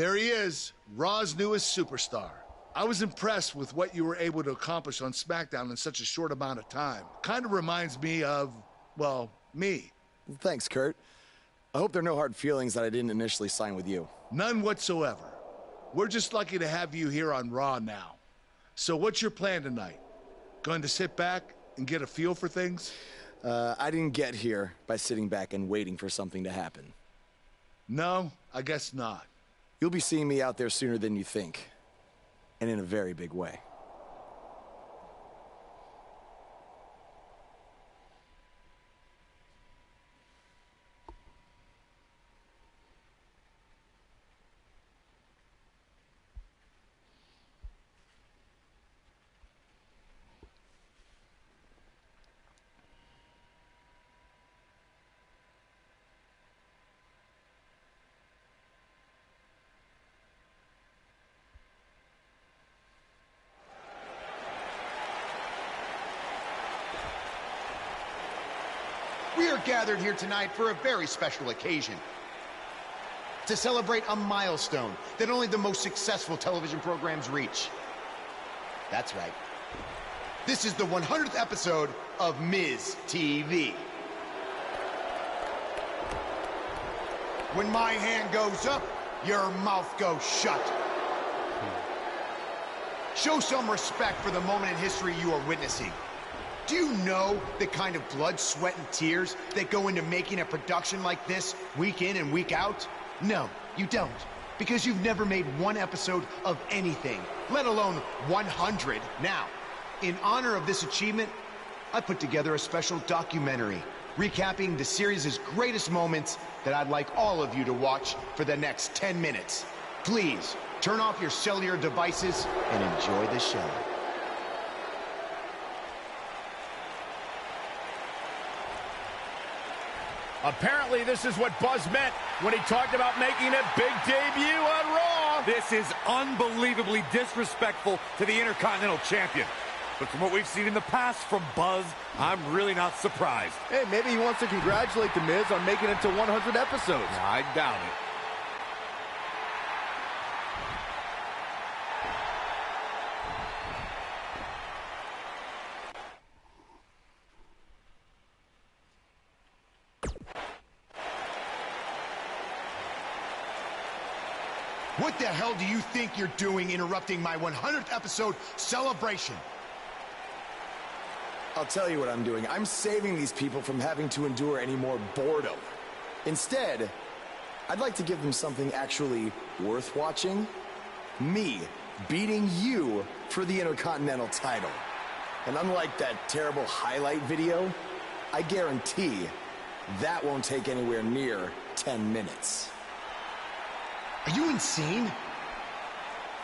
There he is, Raw's newest superstar. I was impressed with what you were able to accomplish on SmackDown in such a short amount of time. Kind of reminds me of, well, me. Thanks, Kurt. I hope there are no hard feelings that I didn't initially sign with you. None whatsoever. We're just lucky to have you here on Raw now. So what's your plan tonight? Going to sit back and get a feel for things? I didn't get here by sitting back and waiting for something to happen. No, I guess not. You'll be seeing me out there sooner than you think. And in a very big way. We are gathered here tonight for a very special occasion. To celebrate a milestone that only the most successful television programs reach. That's right. This is the 100th episode of Miz TV. When my hand goes up, your mouth goes shut. Show some respect for the moment in history you are witnessing. Do you know the kind of blood, sweat, and tears that go into making a production like this week in and week out? No, you don't. Because you've never made one episode of anything, let alone 100. Now, in honor of this achievement, I put together a special documentary recapping the series' greatest moments that I'd like all of you to watch for the next 10 minutes. Please, turn off your cellular devices and enjoy the show. Apparently, this is what Buzz meant when he talked about making a big debut on Raw. This is unbelievably disrespectful to the Intercontinental Champion. But from what we've seen in the past from Buzz, I'm really not surprised. Hey, maybe he wants to congratulate The Miz on making it to 100 episodes. I doubt it. What the hell do you think you're doing interrupting my 100th episode celebration? I'll tell you what I'm doing. I'm saving these people from having to endure any more boredom. Instead, I'd like to give them something actually worth watching. Me beating you for the Intercontinental title. And unlike that terrible highlight video, I guarantee that won't take anywhere near 10 minutes. Are you insane?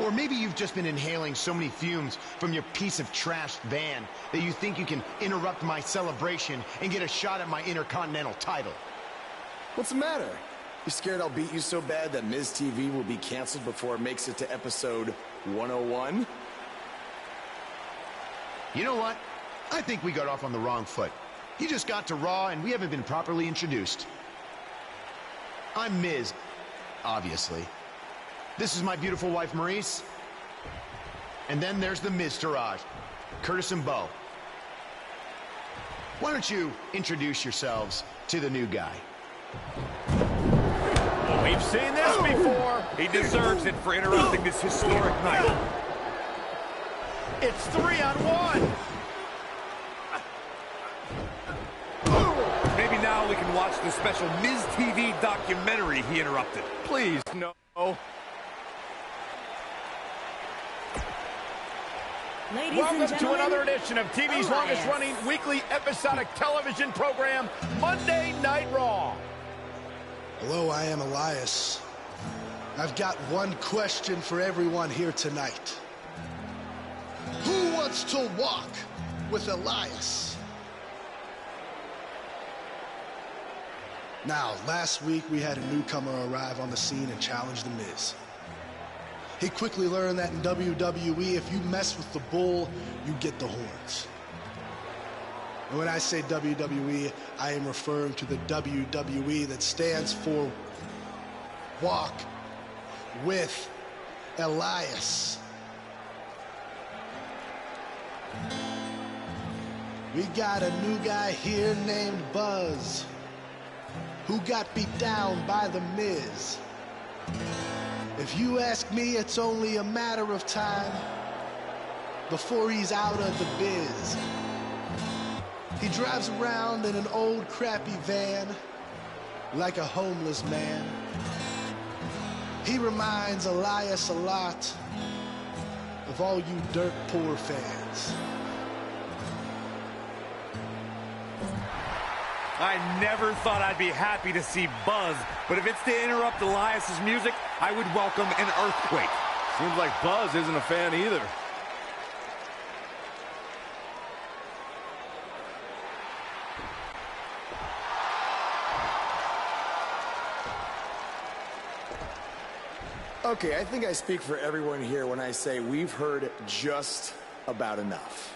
Or maybe you've just been inhaling so many fumes from your piece of trash van that you think you can interrupt my celebration and get a shot at my Intercontinental title. What's the matter? You scared I'll beat you so bad that Miz TV will be canceled before it makes it to episode 101? You know what? I think we got off on the wrong foot. You just got to Raw and we haven't been properly introduced. I'm Miz. Obviously. This is my beautiful wife, Maurice. And then there's the Miztourage, Curtis and Bo. Why don't you introduce yourselves to the new guy? We've seen this before. He deserves it for interrupting this historic night. It's 3-on-1. Maybe now we can watch the special Miz TV documentary he interrupted. Please, no. Welcome to another edition of TV's longest-running weekly episodic television program, Monday Night Raw. Hello, I am Elias. I've got one question for everyone here tonight. Who wants to walk with Elias? Now, last week we had a newcomer arrive on the scene and challenge The Miz. He quickly learned that in WWE, if you mess with the bull, you get the horns. And when I say WWE, I am referring to the WWE that stands for Walk with Elias. We got a new guy here named Buzz, who got beat down by The Miz. If you ask me, it's only a matter of time before he's out of the biz. He drives around in an old crappy van like a homeless man. He reminds Elias a lot of all you dirt poor fans. I never thought I'd be happy to see Buzz, but if it's to interrupt Elias's music, I would welcome an earthquake. Seems like Buzz isn't a fan either. Okay, I think I speak for everyone here when I say we've heard just about enough.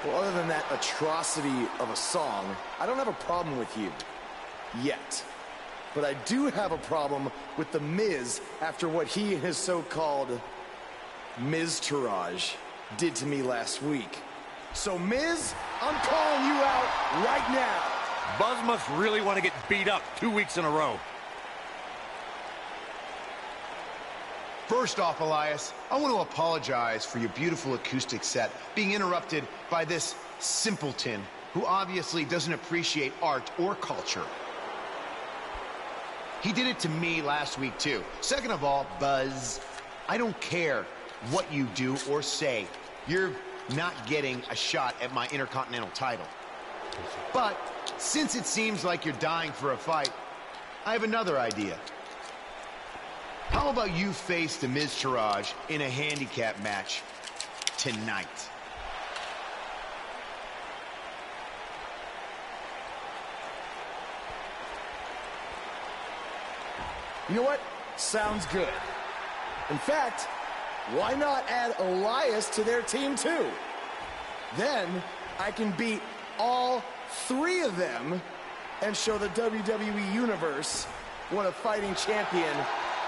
Well, other than that atrocity of a song, I don't have a problem with you. Yet. But I do have a problem with The Miz after what he and his so-called Miz-tourage did to me last week. So, Miz, I'm calling you out right now. Buzz must really want to get beat up 2 weeks in a row. First off, Elias, I want to apologize for your beautiful acoustic set being interrupted by this simpleton who obviously doesn't appreciate art or culture. He did it to me last week, too. Second of all, Buzz, I don't care what you do or say. You're not getting a shot at my Intercontinental title. But since it seems like you're dying for a fight, I have another idea. How about you face the Miz-tourage in a handicap match tonight? You know what? Sounds good. In fact, why not add Elias to their team too? Then I can beat all three of them and show the WWE Universe what a fighting champion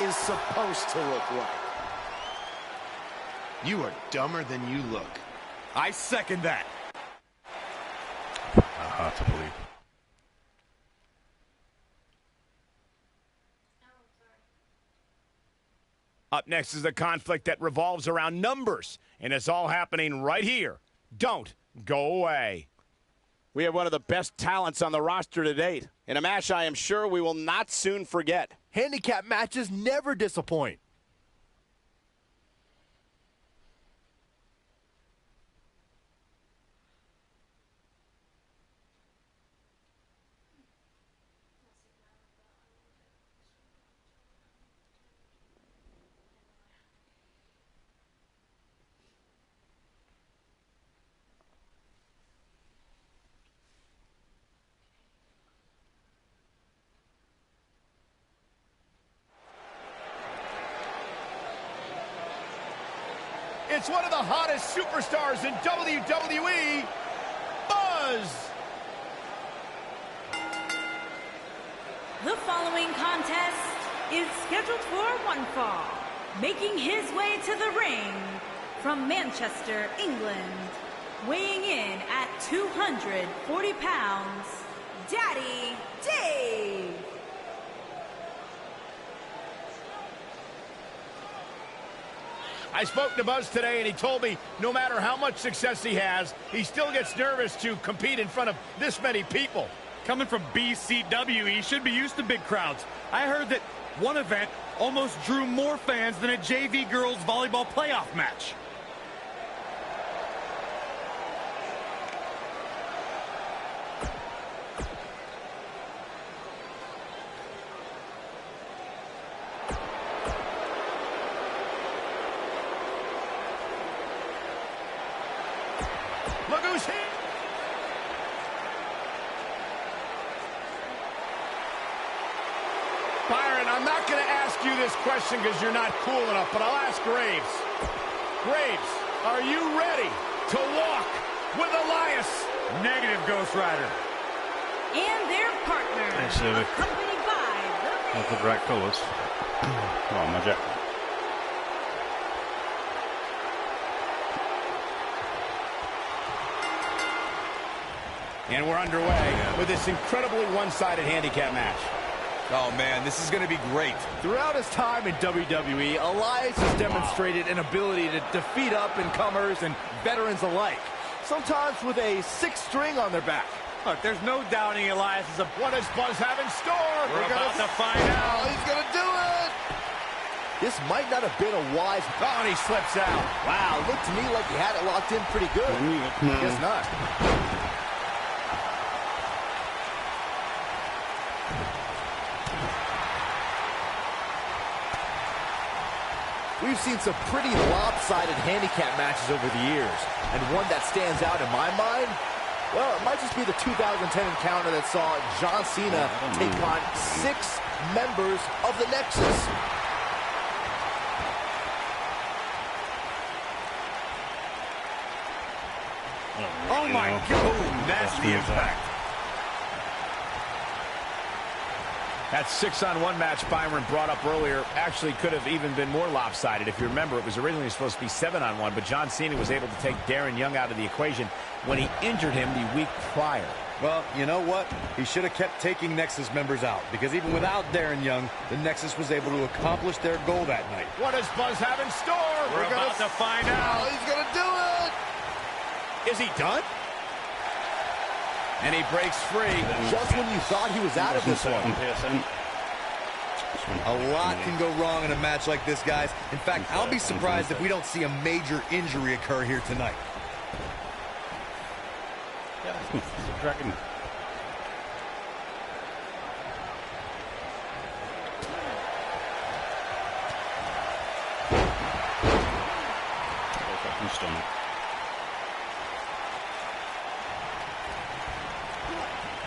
is supposed to look like. You are dumber than you look. I second that. Hard to believe. Up next is a conflict that revolves around numbers, and it's all happening right here. Don't go away. We have one of the best talents on the roster to date, in a match I am sure we will not soon forget. Handicap matches never disappoint. It's one of the hottest superstars in WWE, Buzz. The following contest is scheduled for one fall. Making his way to the ring from Manchester, England, weighing in at 240 pounds, Daddy Dave. I spoke to Buzz today, and he told me no matter how much success he has, he still gets nervous to compete in front of this many people. Coming from BCW, he should be used to big crowds. I heard that one event almost drew more fans than a JV girls volleyball playoff match. Look who's here. Byron, I'm not going to ask you this question because you're not cool enough, but I'll ask Graves. Graves, are you ready to walk with Elias. Negative, Ghost Rider. And their partner, accompanied by That's the bright colours. Come on, my jack. And we're underway with this incredibly one-sided handicap match. Oh, man, this is going to be great. Throughout his time in WWE, Elias has demonstrated an ability to defeat up-and-comers and veterans alike, sometimes with a sixth string on their back. Look, there's no doubting Elias is a... What does Buzz have in store? We're about to find out. Oh, he's going to do it! This might not have been a wise... Oh, and he slips out. Wow, looked to me like he had it locked in pretty good. Guess not. We've seen some pretty lopsided handicap matches over the years, and one that stands out in my mind, well, it might just be the 2010 encounter that saw John Cena take on 6 members of the Nexus. Oh, my God. Nasty impact. That 6-on-1 match Byron brought up earlier actually could have even been more lopsided. If you remember, it was originally supposed to be 7-on-1, but John Cena was able to take Darren Young out of the equation when he injured him the week prior. Well, you know what? He should have kept taking Nexus members out, because even without Darren Young, the Nexus was able to accomplish their goal that night. What does Buzz have in store? We're about to find out. Oh, he's going to do it! Is he done? And he breaks free. Just when you thought he was out of this one. A lot can go wrong in a match like this, guys. In fact, I'll be surprised if we don't see a major injury occur here tonight. Dragon. Stomach.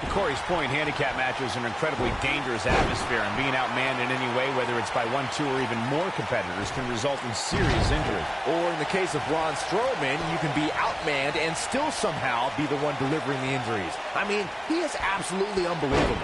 To Corey's point, handicap matches are an incredibly dangerous atmosphere, and being outmanned in any way, whether it's by 1, 2, or even more competitors, can result in serious injury. Or in the case of Braun Strowman, you can be outmanned and still somehow be the one delivering the injuries. I mean, he is absolutely unbelievable.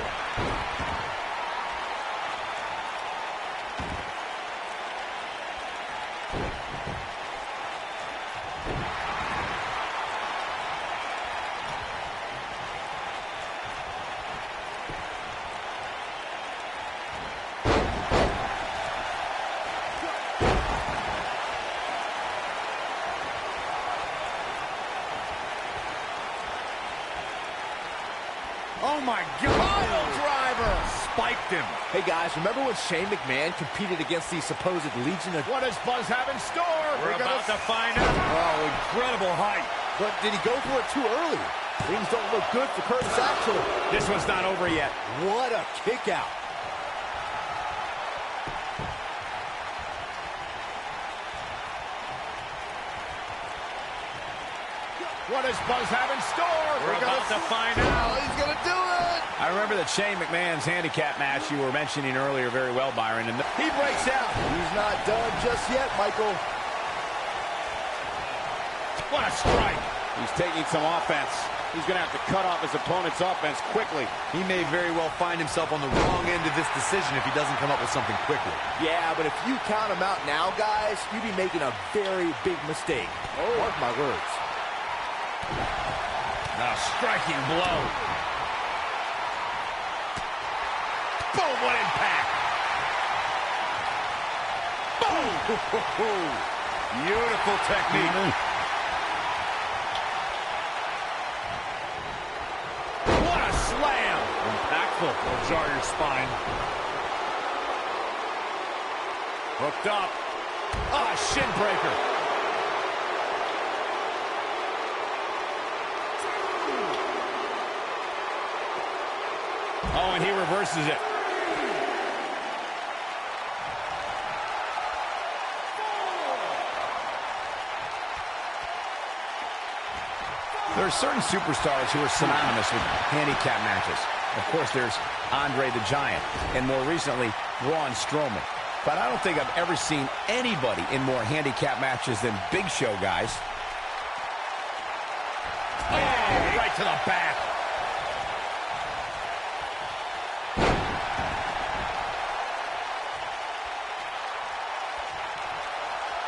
Oh, my God. Pile driver. Spiked him. Hey, guys, remember when Shane McMahon competed against the supposed Legion of... What does Buzz have in store? We're about to find out. Oh, incredible height. But did he go for it too early? Things don't look good for Curtis Axel. This one's not over yet. What a kick out. What does Buzz have in store? We're about to find out. Oh, he's going to do it. I remember that Shane McMahon's handicap match you were mentioning earlier very well, Byron, and he breaks out. He's not done just yet, Michael. What a strike. He's taking some offense. He's going to have to cut off his opponent's offense quickly. He may very well find himself on the wrong end of this decision if he doesn't come up with something quickly. Yeah, but if you count him out now, guys, you'd be making a very big mistake. Mark my words. A striking blow. Boom, what impact. Boom. Beautiful technique. What a slam. Impactful. Will jar your spine. Hooked up. Ah, shin breaker. Oh, and he reverses it. There are certain superstars who are synonymous with handicap matches. Of course, there's Andre the Giant, and more recently, Braun Strowman. But I don't think I've ever seen anybody in more handicap matches than Big Show, guys. to the back.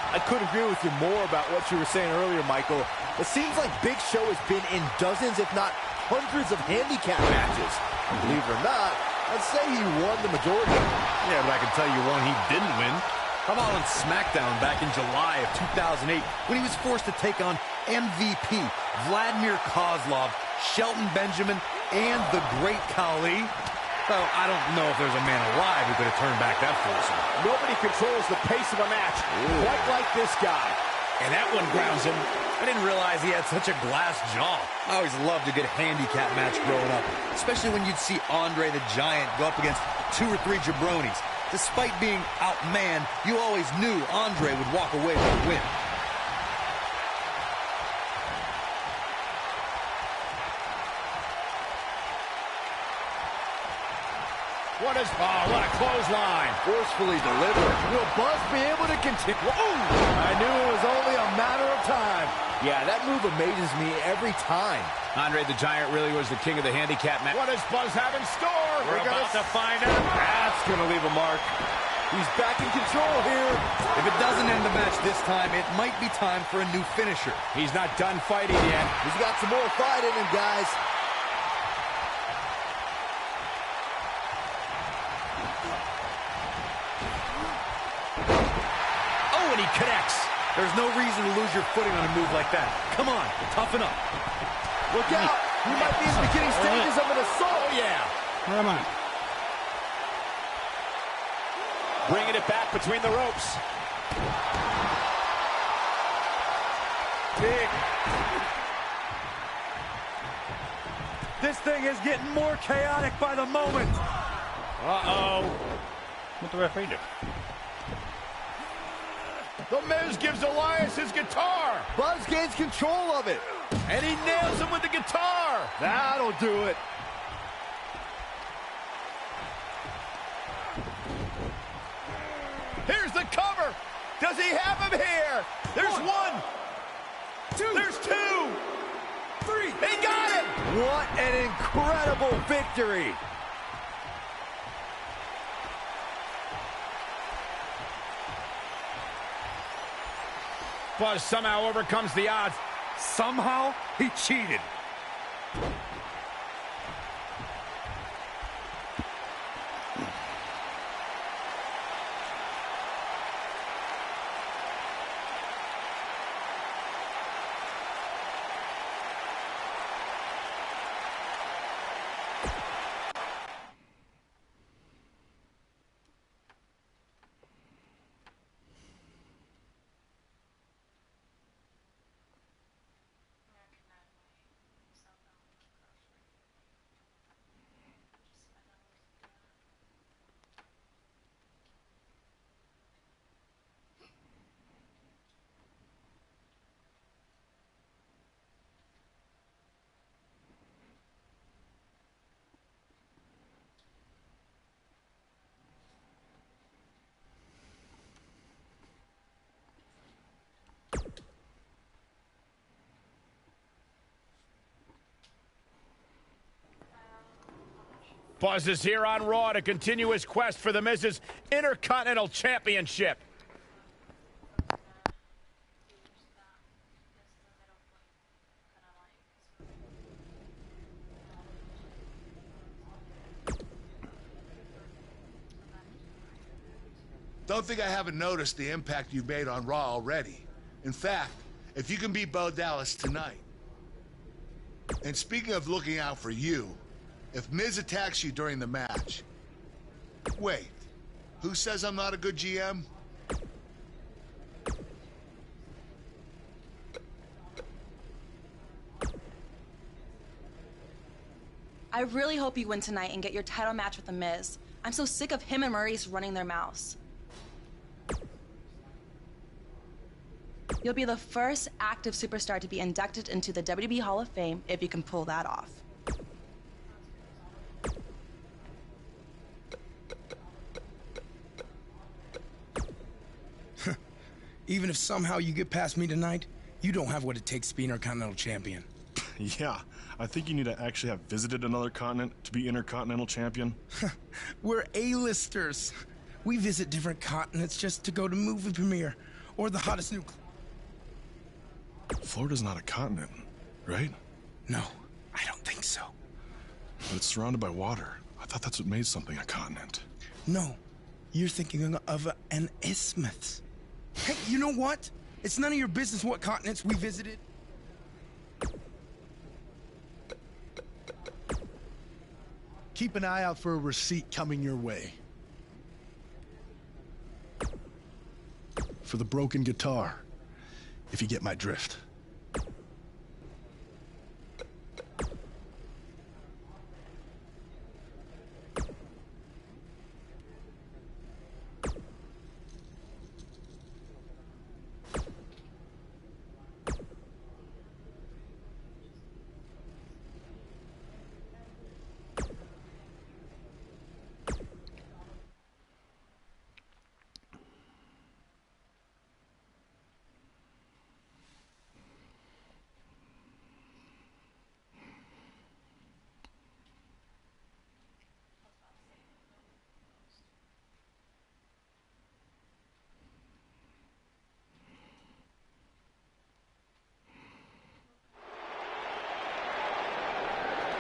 I couldn't agree with you more about what you were saying earlier, Michael. It seems like Big Show has been in dozens, if not hundreds of handicap matches. Believe it or not, I'd say he won the majority of them. Yeah, but I can tell you one he didn't win. How about on SmackDown back in July of 2008 when he was forced to take on MVP, Vladimir Kozlov, Shelton Benjamin, and the Great Khali? Well, I don't know if there's a man alive who could have turned back that foursome. Nobody controls the pace of a match quite like this guy. And that one grounds him. I didn't realize he had such a glass jaw. I always loved a good handicap match growing up, especially when you'd see Andre the Giant go up against 2 or 3 jabronis. Despite being outmanned, you always knew Andre would walk away with a win. What a clothesline. Forcefully delivered. Will Buzz be able to continue? I knew it was only a matter of time. Yeah, that move amazes me every time. Andre the Giant really was the king of the handicap match. What does Buzz have in store? We're about to find out. That's going to leave a mark. He's back in control here. If it doesn't end the match this time, it might be time for a new finisher. He's not done fighting yet. He's got some more fight in him, guys. Oh, and he connects. There's no reason to lose your footing on a move like that. Come on, toughen up. Look out. He might be in the beginning stages of an assault. Oh, yeah. Come on. Bringing it back between the ropes. Big. This thing is getting more chaotic by the moment. Uh-oh. What the referee do? The Miz gives Elias his guitar. Buzz gains control of it. And he nails him with the guitar. That'll do it. Here's the cover. Does he have him here? There's one. There's 2. 3. He got him. What an incredible victory. Buzz somehow overcomes the odds. Somehow, he cheated. Buzz is here on Raw to continue his quest for the Miz's Intercontinental Championship. Don't think I haven't noticed the impact you've made on Raw already. In fact, if you can beat Bo Dallas tonight. And speaking of looking out for you, if Miz attacks you during the match... Wait, who says I'm not a good GM? I really hope you win tonight and get your title match with The Miz. I'm so sick of him and Maurice running their mouths. You'll be the first active superstar to be inducted into the WWE Hall of Fame if you can pull that off. Even if somehow you get past me tonight, you don't have what it takes to be Intercontinental Champion. Yeah, I think you need to actually have visited another continent to be Intercontinental Champion. We're A-listers. We visit different continents just to go to movie premiere or the hottest new... Florida's not a continent, right? No, I don't think so. But it's surrounded by water. I thought that's what made something a continent. No, you're thinking of an isthmus. Hey, you know what? It's none of your business what continents we visited. Keep an eye out for a receipt coming your way. For the broken guitar, if you get my drift.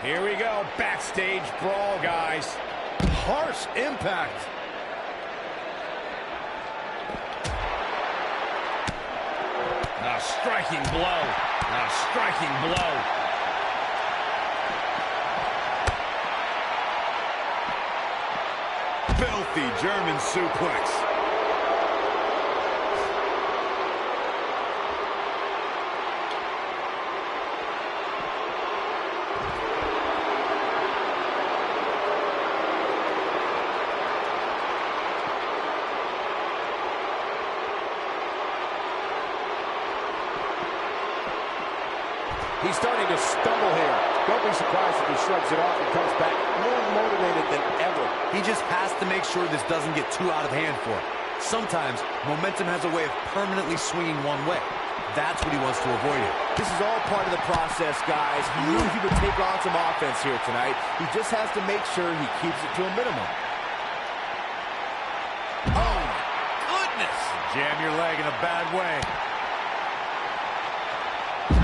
Here we go, backstage brawl, guys. Harsh impact. A striking blow. A striking blow. Filthy German suplex. He's starting to stumble here. Don't be surprised if he shrugs it off and comes back more motivated than ever. He just has to make sure this doesn't get too out of hand for him. Sometimes momentum has a way of permanently swinging one way. That's what he wants to avoid here. This is all part of the process, guys. He knew he would take on some offense here tonight. He just has to make sure he keeps it to a minimum. Oh, goodness! Jam your leg in a bad way.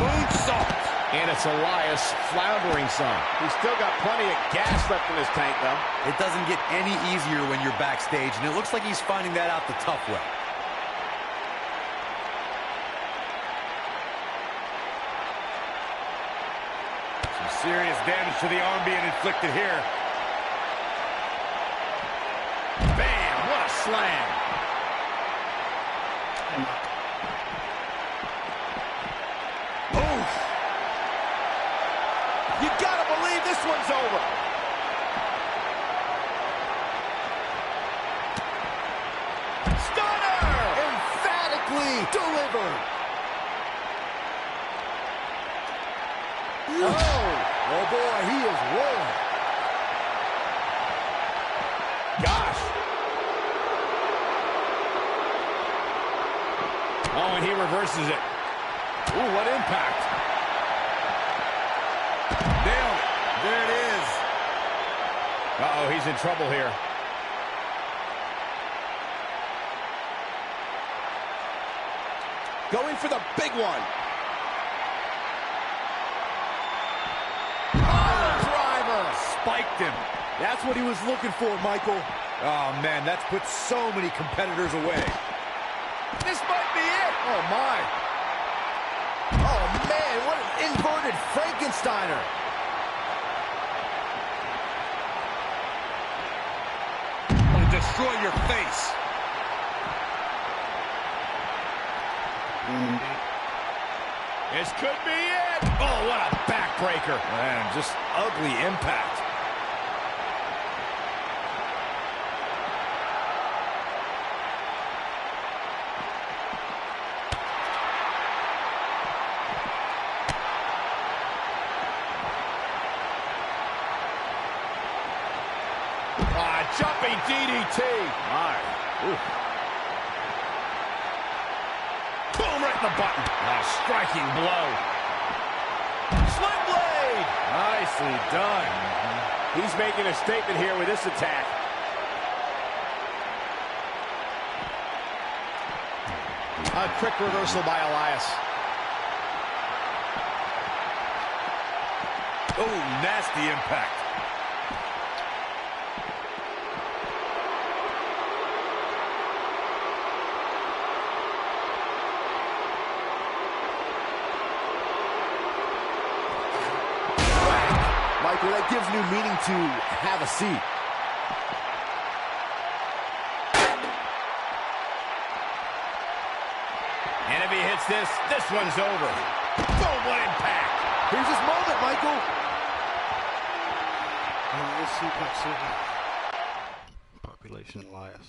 Moonsault! And it's Elias floundering some. He's still got plenty of gas left in his tank, though. It doesn't get any easier when you're backstage, and it looks like he's finding that out the tough way. Some serious damage to the arm being inflicted here. Bam! What a slam! You gotta believe this one's over. Stunner! Emphatically delivered. Oh boy, he is rolling. Gosh. Oh, and he reverses it. Ooh, what impact. Nailed it. There it is. Uh-oh, he's in trouble here. Going for the big one. Spiked him. That's what he was looking for, Michael. Oh, man, that's put so many competitors away. This might be it. Oh, my. Oh, man, what an inverted Frankensteiner. Want to destroy your face. This could be it. Oh, what a backbreaker. Man, just ugly impact. Jumping DDT. My. Ooh. Boom, right in the button. A striking blow. Slim Nicely done. He's making a statement here with this attack. A quick reversal by Elias. Oh, nasty impact. Michael, that gives new meaning to have a seat. And if he hits this, this one's over. Boom, what impact. Here's his moment, Michael. Population Elias.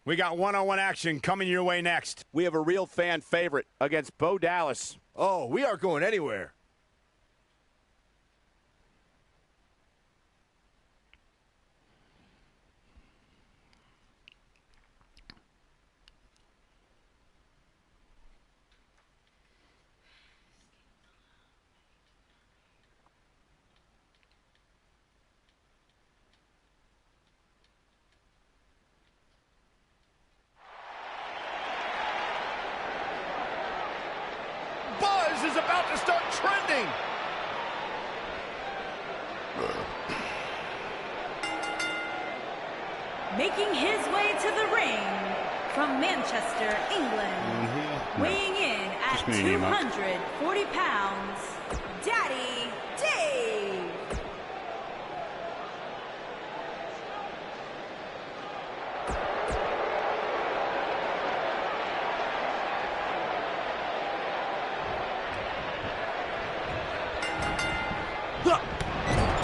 We got one-on-one action coming your way next. We have a real fan favorite against Bo Dallas. Oh, we aren't going anywhere. Is about to start trending. Making his way to the ring from Manchester, England, weighing in at 240 pounds, Daddy Dave.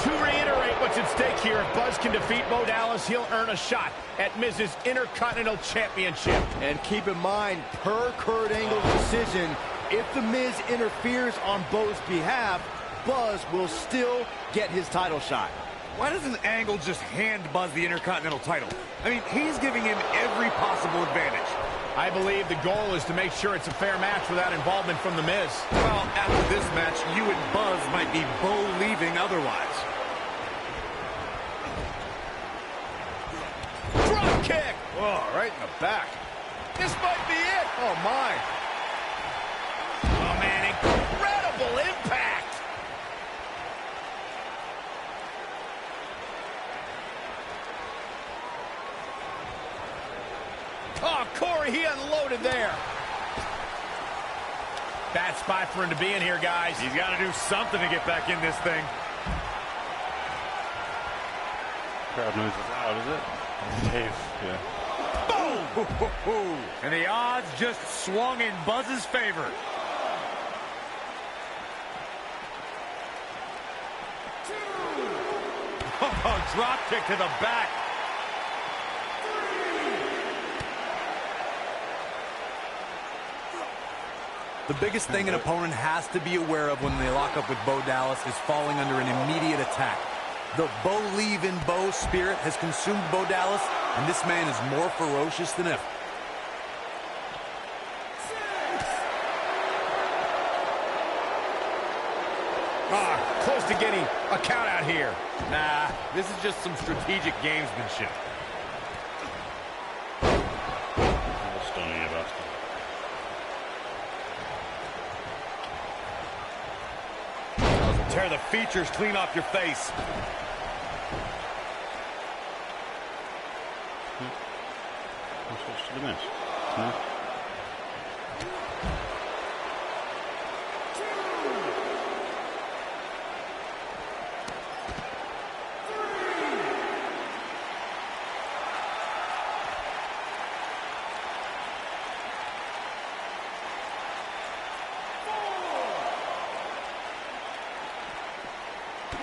To reiterate what's at stake here, if Buzz can defeat Bo Dallas, he'll earn a shot at Miz's Intercontinental Championship. And keep in mind, per Kurt Angle's decision, if The Miz interferes on Bo's behalf, Buzz will still get his title shot. Why doesn't Angle just hand Buzz the Intercontinental title? I mean, he's giving him every possible advantage. I believe the goal is to make sure it's a fair match without involvement from The Miz. Well, after this match, you and Buzz might be Bo leaving otherwise. Drop kick! Oh, right in the back. This might be it! Oh, my. Oh, man, incredible impact! Oh, Corey, he unloaded there. Bad spot for him to be in here, guys. He's got to do something to get back in this thing. Crowd noise is out, is it? Dave, yeah. Boom! And the odds just swung in Buzz's favor. Oh, drop kick to the back. The biggest thing an opponent has to be aware of when they lock up with Bo Dallas is falling under an immediate attack. The Bo leave in Bo spirit has consumed Bo Dallas, and this man is more ferocious than ever. Close to getting a count out here. Nah, this is just some strategic gamesmanship. Tear the features clean off your face. Switch to The Miz. No?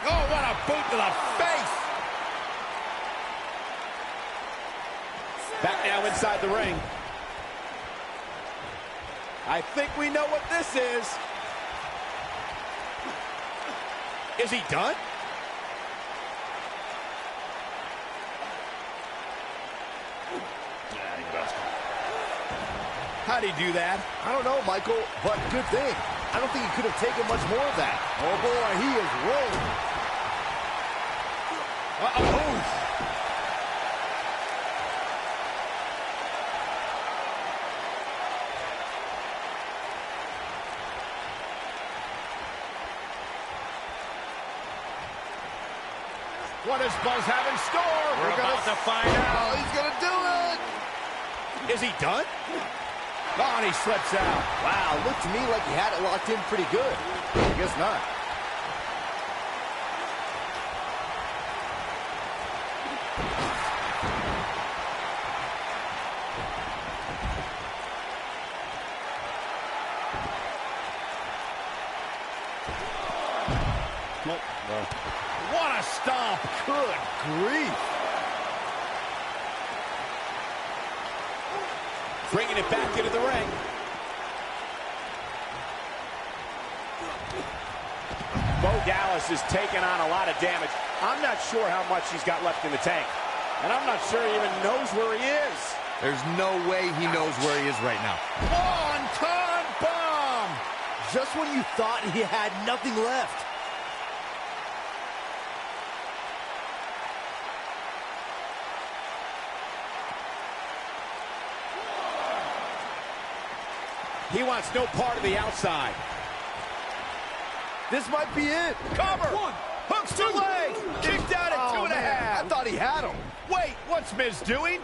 Oh, what a boot to the face! Back now inside the ring. I think we know what this is. Is he done? How'd he do that? I don't know, Michael, but good thing. I don't think he could have taken much more of that. Oh, boy, he is rolling. Uh-oh. What does Buzz have in store? We're about to find out. Oh, he's going to do it. Is he done? Oh, and he slips out. Wow, looked to me like he had it locked in pretty good. I guess not. What a stomp. Good grief. Bringing it back into the ring. Bo Dallas is taking on a lot of damage. I'm not sure how much he's got left in the tank. And I'm not sure he even knows where he is. There's no way he knows where he is right now. One-ton bomb! Just when you thought he had nothing left. He wants no part of the outside. This might be it. Cover! One, hooks to leg! Kicked out at 2.5. I thought he had him. Wait, what's Miz doing?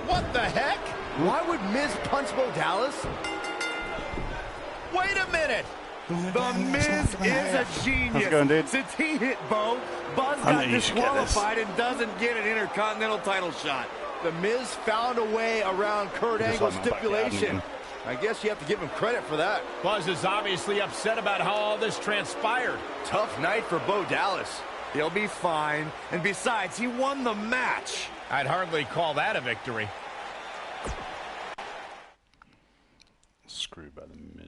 What the heck? Why would Miz punch Bo Dallas? Wait a minute. The Miz is a genius. How's it going, dude? Since he hit Bo, Buzz got disqualified and doesn't get an Intercontinental title shot. The Miz found a way around Kurt Angle's on my stipulation. backyard, I guess you have to give him credit for that. Buzz is obviously upset about how all this transpired. Tough night for Bo Dallas. He'll be fine. And besides, he won the match. I'd hardly call that a victory. Screwed by the Miz.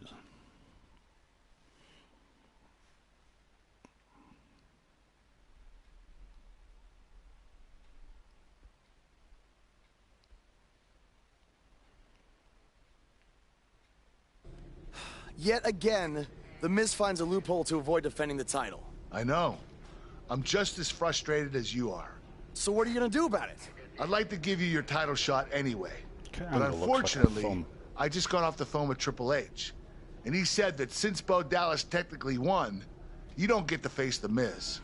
Yet again, The Miz finds a loophole to avoid defending the title. I know. I'm just as frustrated as you are. So what are you gonna do about it? I'd like to give you your title shot anyway. But Angle looks like a unfortunately, thumb. I just got off the phone with Triple H. And he said that since Bo Dallas technically won, you don't get to face The Miz.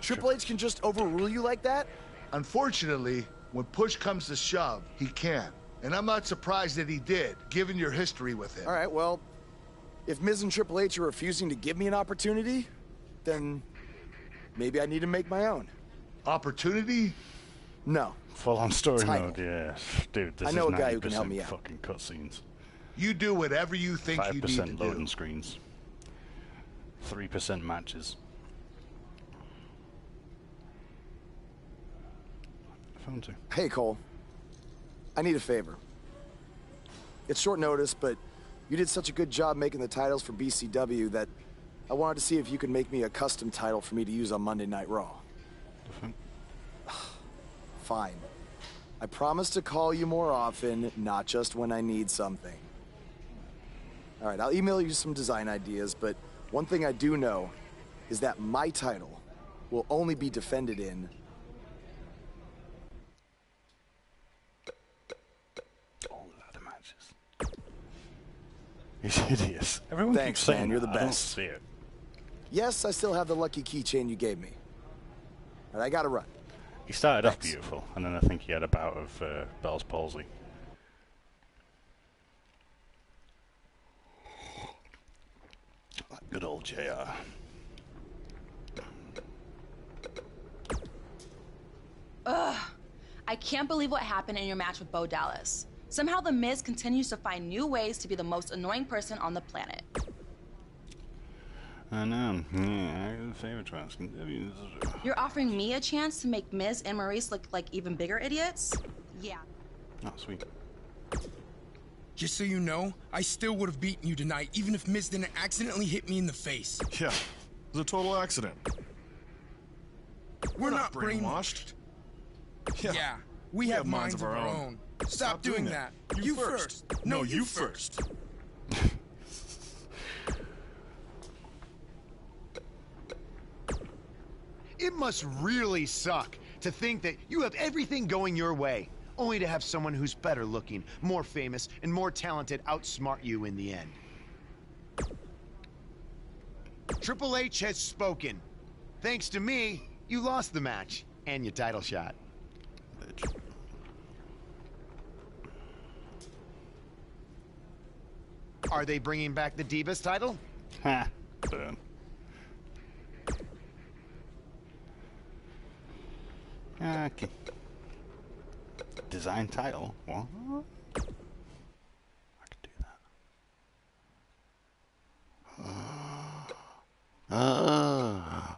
Triple H can just overrule you like that? Unfortunately, when push comes to shove, he can. And I'm not surprised that he did, given your history with him. All right, well, if Miz and Triple H are refusing to give me an opportunity, then maybe I need to make my own. Opportunity? No. Full-on story Title. mode, yeah. Dude, this I know is a guy who can help me 90% out. fucking cutscenes. You do whatever you think you need to 5% loading do. screens. 3% matches. Phone two. Hey, Cole. I need a favor. It's short notice, but you did such a good job making the titles for BCW that I wanted to see if you could make me a custom title for me to use on Monday Night Raw. Fine. I promise to call you more often, not just when I need something. All right, I'll email you some design ideas, but one thing I do know is that my title will only be defended in All ladder matches. He's hideous. Everyone Thanks, keeps saying man. You're the that. I don't best. see it. Yes, I still have the lucky keychain you gave me. All right, I gotta run. He started off Thanks. beautiful, and then I think he had a bout of Bell's palsy. Good old JR. Ugh. I can't believe what happened in your match with Bo Dallas. Somehow The Miz continues to find new ways to be the most annoying person on the planet. I know. Yeah, I got a favor to ask. You're offering me a chance to make Miz and Maurice look like even bigger idiots? Yeah. Oh, sweet. Just so you know, I still would have beaten you tonight, even if Miz didn't accidentally hit me in the face. Yeah, it was a total accident. We're not brainwashed. Yeah, we have minds of our own. Stop doing that. You first. No, you first. It must really suck to think that you have everything going your way, only to have someone who's better looking, more famous, and more talented outsmart you in the end. Triple H has spoken. Thanks to me, you lost the match and your title shot. Are they bringing back the Divas title? Ha. Burn. Okay. Design title. What? I could do that.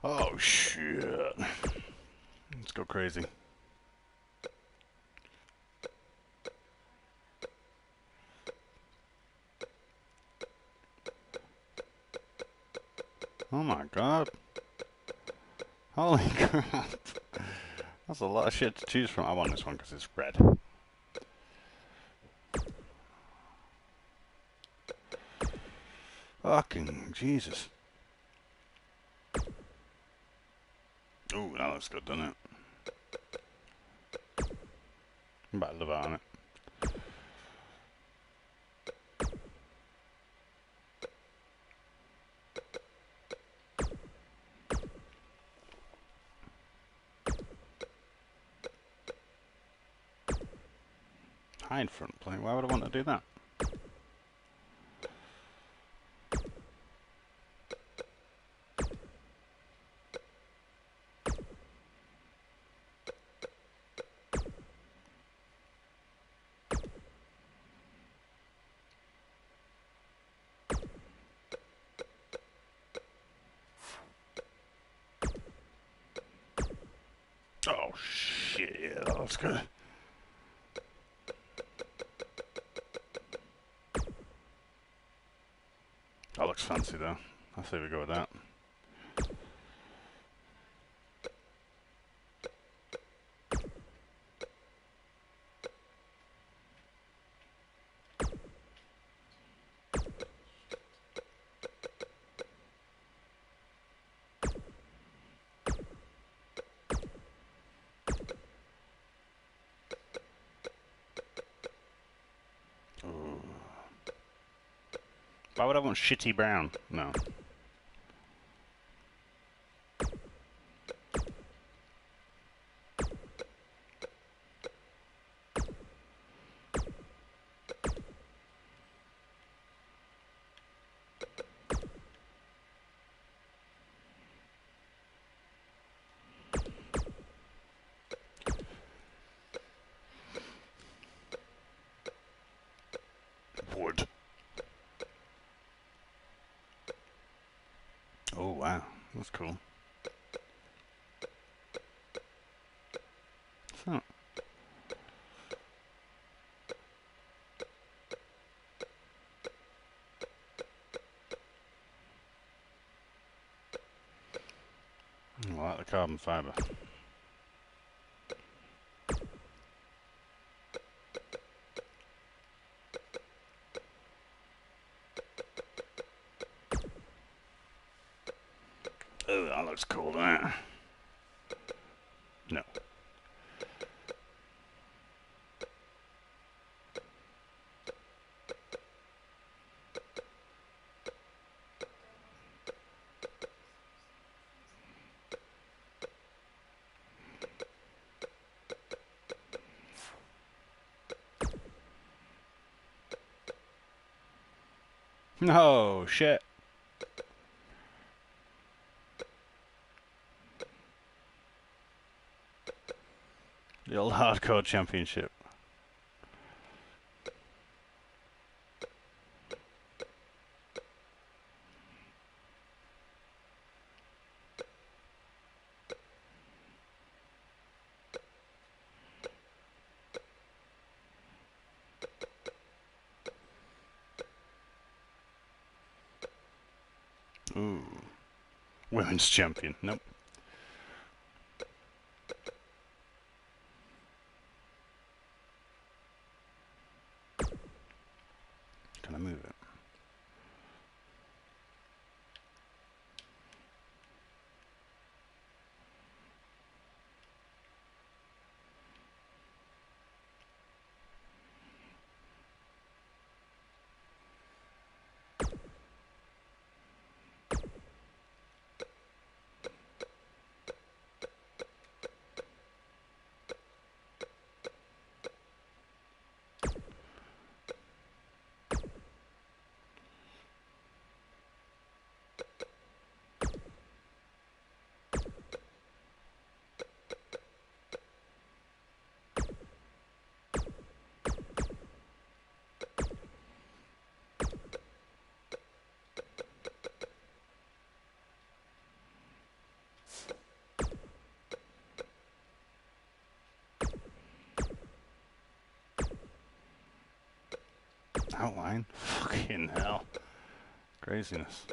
Oh shit. Let's go crazy. Oh my god. Holy crap. That's a lot of shit to choose from. I want this one because it's red. Fucking Jesus. Ooh, that looks good, doesn't it? I'm about to live on it. Hide front plate. Why would I want to do that? Oh shit, yeah, that looks good. That looks fancy though. I'll say we go with that. Why would I want shitty brown? No. Wood. Oh wow, that's cool. So. I like the carbon fiber. Oh, that looks cool, doesn't it? No. No, shit. The old hardcore championship. Ooh. Women's champion. Nope. Can I move it? Outline? Fucking hell. Craziness.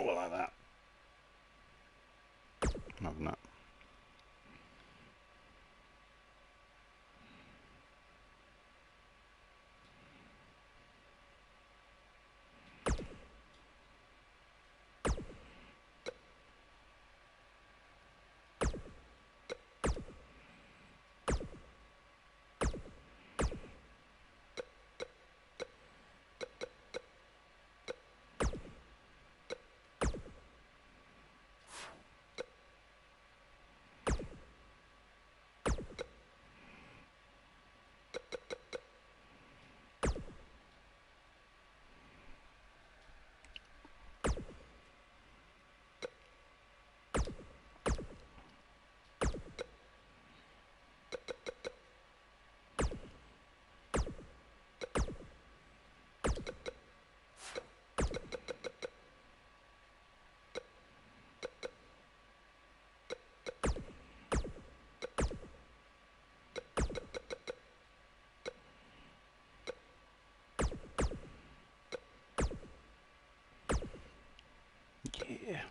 Oh, like that. Love that. Yeah.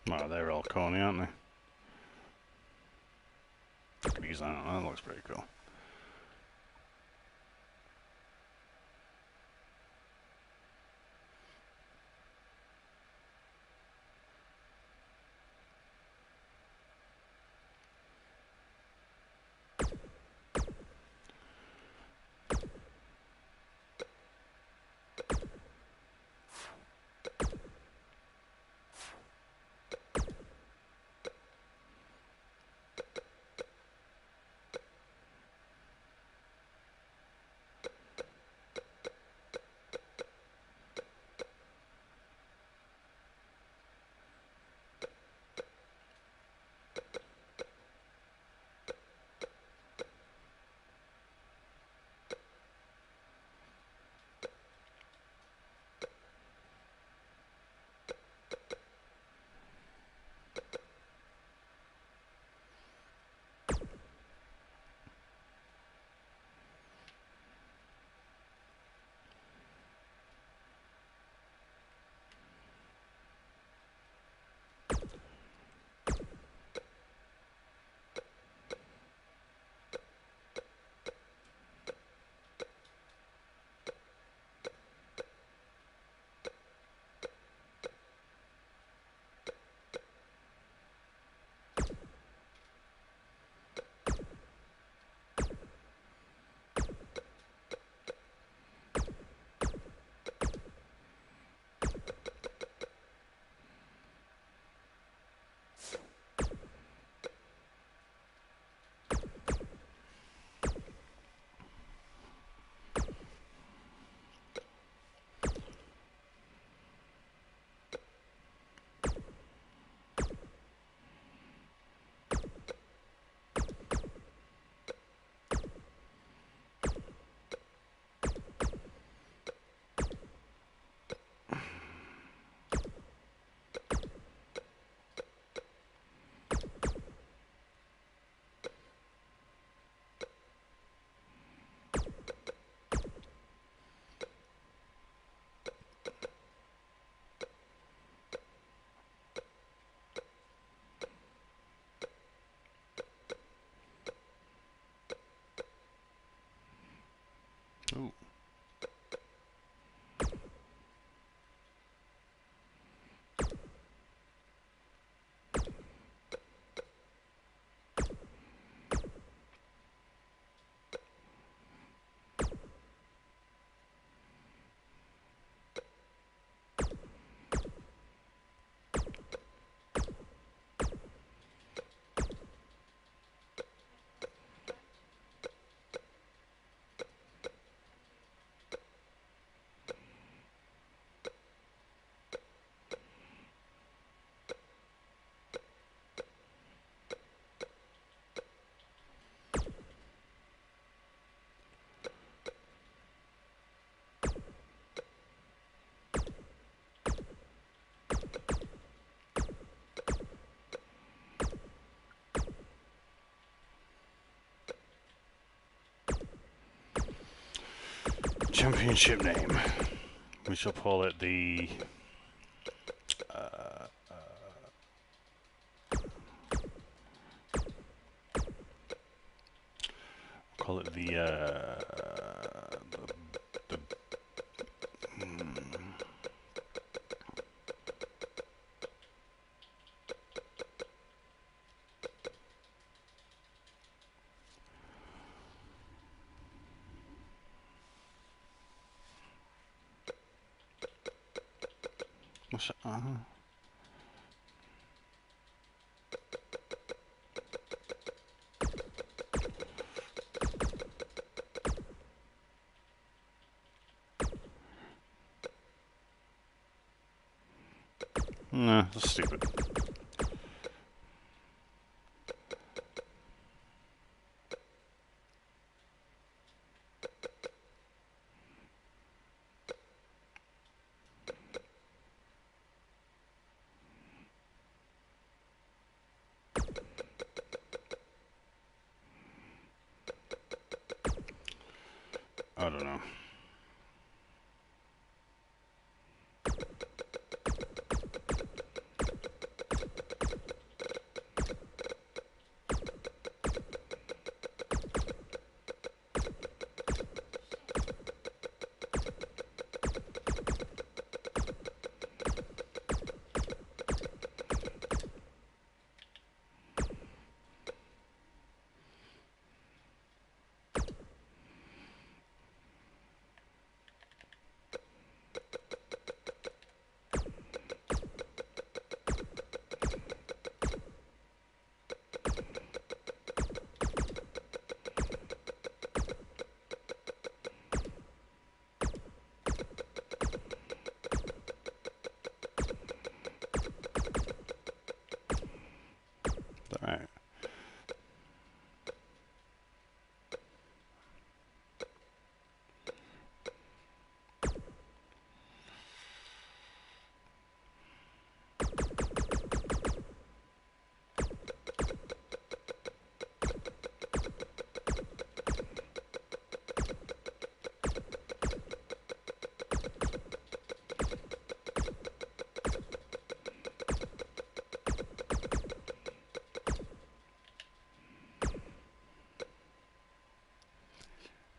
Well, they're all corny, aren't they? I could use that. That looks pretty cool. championship name. We shall call it the... call it the what's that? Nah, that's stupid. I don't know. Alright.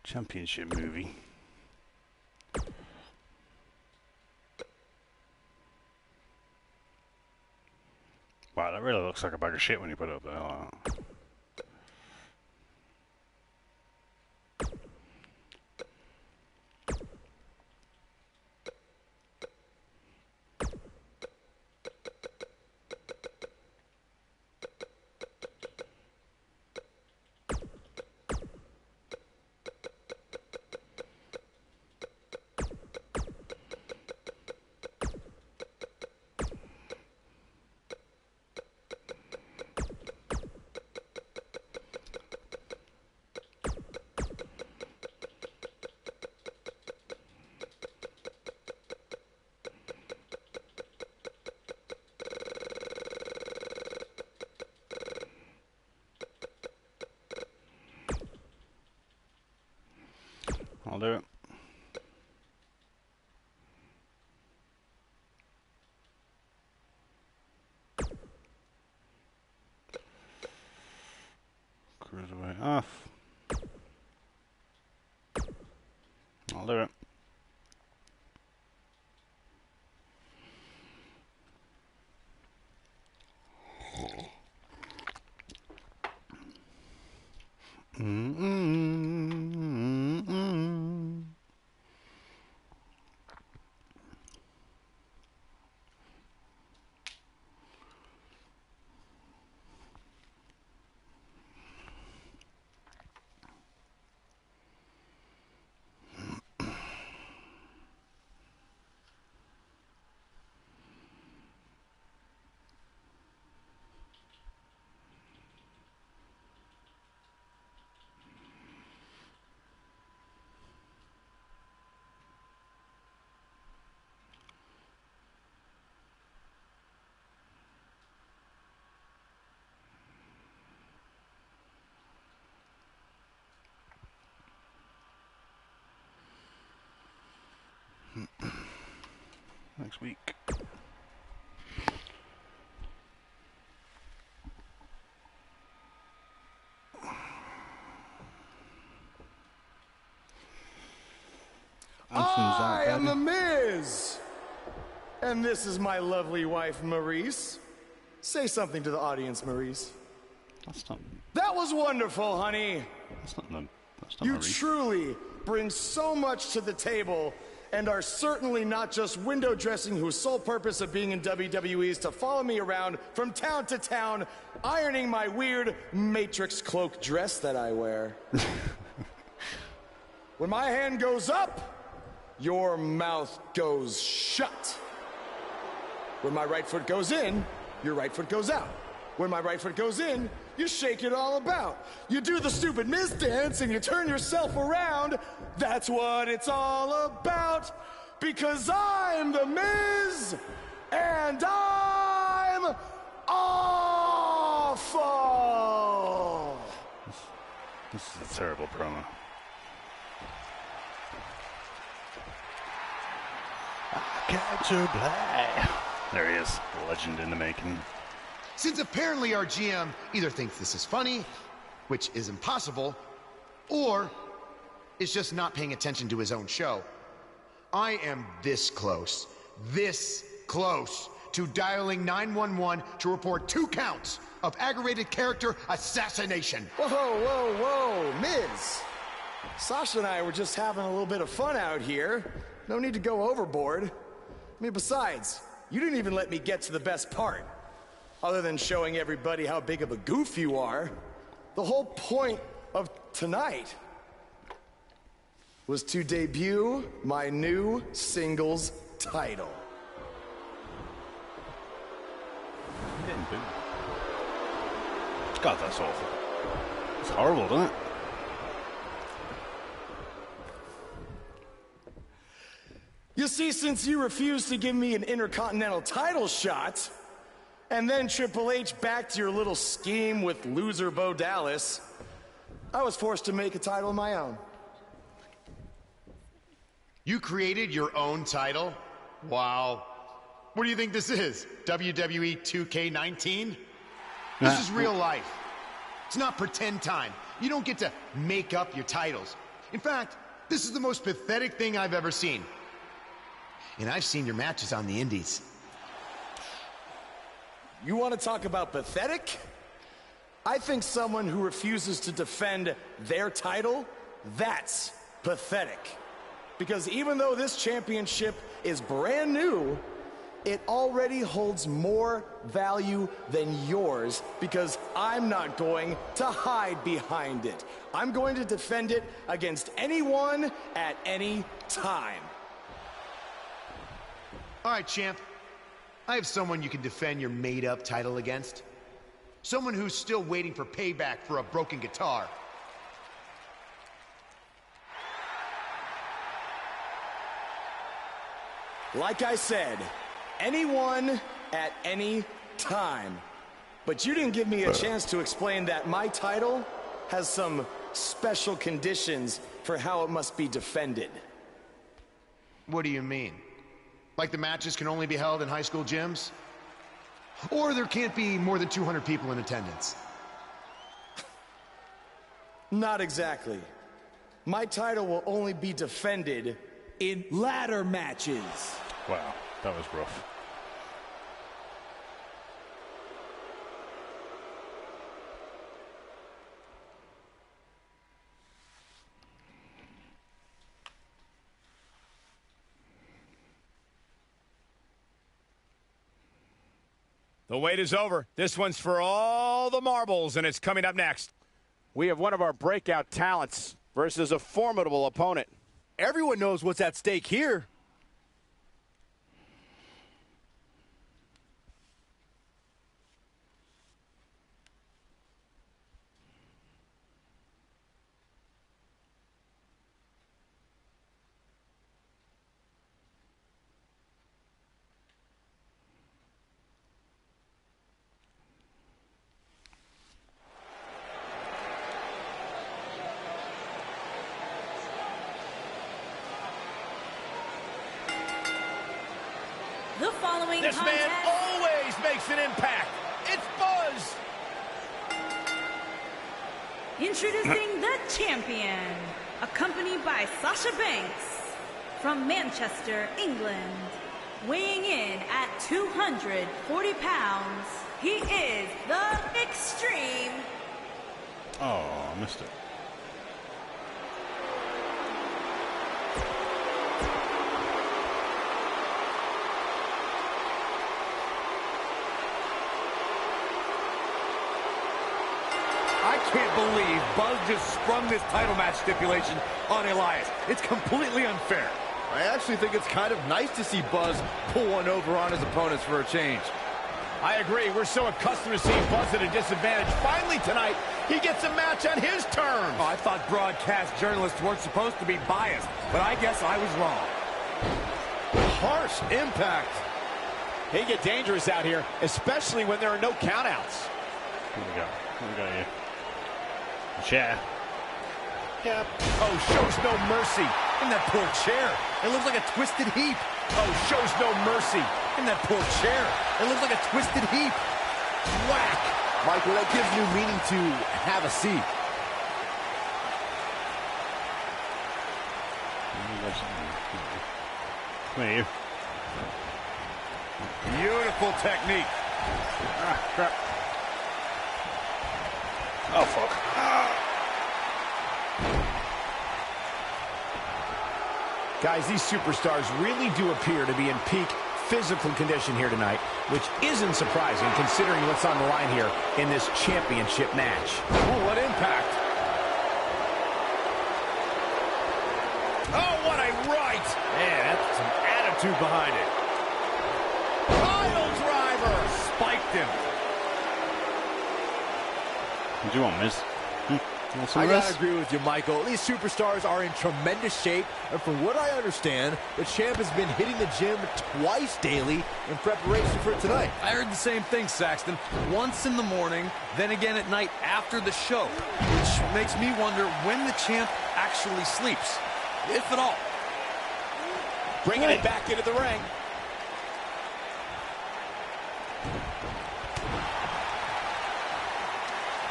Championship movie. Wow, that really looks like a bag of shit when you put it up there like that. I'll do it. Cruiserweight off. I'll do it. Next week. I am The Miz! And this is my lovely wife, Maurice. Say something to the audience, Maurice. That's not... That was wonderful, honey. That's not You Maurice. truly bring so much to the table and are certainly not just window dressing whose sole purpose of being in WWE is to follow me around from town to town, ironing my weird Matrix cloak dress that I wear. When my hand goes up, your mouth goes shut. When my right foot goes in, your right foot goes out. When my right foot goes in, you shake it all about. You do the stupid Miz dance and you turn yourself around. That's what it's all about. Because I'm The Miz, and I'm awful. This is a terrible promo. I got to play. There he is, legend in the making. Since apparently our GM either thinks this is funny, which is impossible, or is just not paying attention to his own show, I am this close to dialing 911 to report 2 counts of aggravated character assassination. Whoa, Miz. Sasha and I were just having a little bit of fun out here. No need to go overboard. I mean, besides, you didn't even let me get to the best part. Other than showing everybody how big of a goof you are, the whole point of tonight was to debut my new singles title. God, that's awful. It's horrible, isn't it? You see, since you refused to give me an Intercontinental title shot, and then Triple H backed your little scheme with loser Bo Dallas, I was forced to make a title of my own. You created your own title? Wow. What do you think this is? WWE 2K19? This is real life. It's not pretend time. You don't get to make up your titles. In fact, this is the most pathetic thing I've ever seen. And I've seen your matches on the indies. You want to talk about pathetic? I think someone who refuses to defend their title, that's pathetic. Because even though this championship is brand new, it already holds more value than yours because I'm not going to hide behind it. I'm going to defend it against anyone at any time. All right, champ. I have someone you can defend your made-up title against. Someone who's still waiting for payback for a broken guitar. Like I said, anyone at any time. But you didn't give me a chance to explain that my title has some special conditions for how it must be defended. What do you mean? Like the matches can only be held in high school gyms? Or there can't be more than 200 people in attendance? Not exactly. My title will only be defended in ladder matches. Wow, that was rough. The wait is over. This one's for all the marbles, and it's coming up next. We have one of our breakout talents versus a formidable opponent. Everyone knows what's at stake here. The following This contest... man always makes an impact. It's Buzz. Introducing the champion, accompanied by Sasha Banks from Manchester, England. Weighing in at 240 pounds, he is the Extreme. Oh, I missed it. I can't believe Buzz just sprung this title match stipulation on Elias. It's completely unfair. I actually think it's kind of nice to see Buzz pull one over on his opponents for a change. I agree. We're so accustomed to seeing Buzz at a disadvantage. Finally tonight, he gets a match on his terms. Oh, I thought broadcast journalists weren't supposed to be biased, but I guess I was wrong. Harsh impact. They get dangerous out here, especially when there are no countouts. Here we go. Here we go here. Chair. Yep. Oh, shows no mercy. In that poor chair. It looks like a twisted heap. Oh, shows no mercy. In that poor chair. It looks like a twisted heap. Whack. Michael, that gives new meaning to have a seat. Come here. Beautiful technique. Ah, crap. Oh, fuck. Guys, these superstars really do appear to be in peak physical condition here tonight, which isn't surprising considering what's on the line here in this championship match. Oh, what impact. Oh, what a right. Man, that's some attitude behind it. Pile driver. Spiked him. What do you want, Miz? I gotta agree with you, Michael. These superstars are in tremendous shape, and from what I understand, the champ has been hitting the gym twice daily in preparation for tonight. I heard the same thing, Saxton. Once in the morning, then again at night after the show, which makes me wonder when the champ actually sleeps, if at all. Bringing it back into the ring.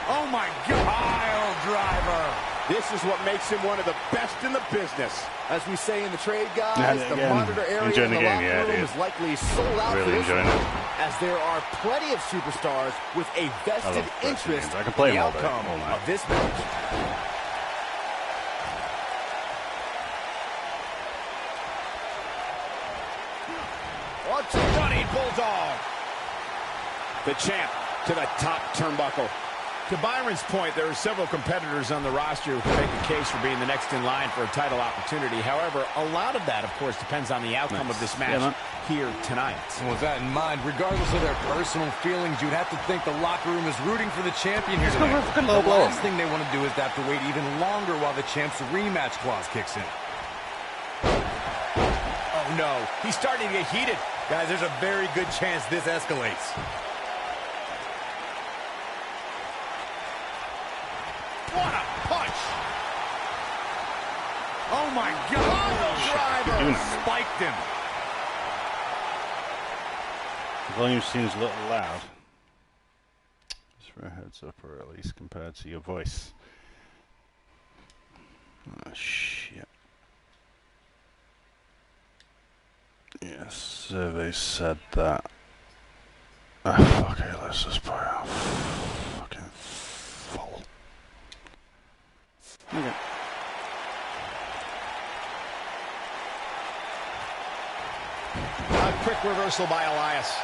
Oh, my God. Pile driver. This is what makes him one of the best in the business. As we say in the trade, guys, the monitor area in the locker room is likely sold out for this one, as there are plenty of superstars with a vested interest in the outcome of this match. What's a running bulldog? The champ to the top turnbuckle. To Byron's point, there are several competitors on the roster who can make a case for being the next in line for a title opportunity. However, a lot of that, of course, depends on the outcome of this match here tonight. And with that in mind, regardless of their personal feelings, you'd have to think the locker room is rooting for the champion here tonight. The last thing they want to do is have to wait even longer while the champ's rematch clause kicks in. Oh, no. He's starting to get heated. Guys, there's a very good chance this escalates. What a punch! Oh, my God! Driver spiked him. The volume seems a little loud. Just for a heads up, or at least compared to your voice. Oh, shit. Yes, so they said that. Okay, let's just put it on fucking full. Okay. A quick reversal by Elias.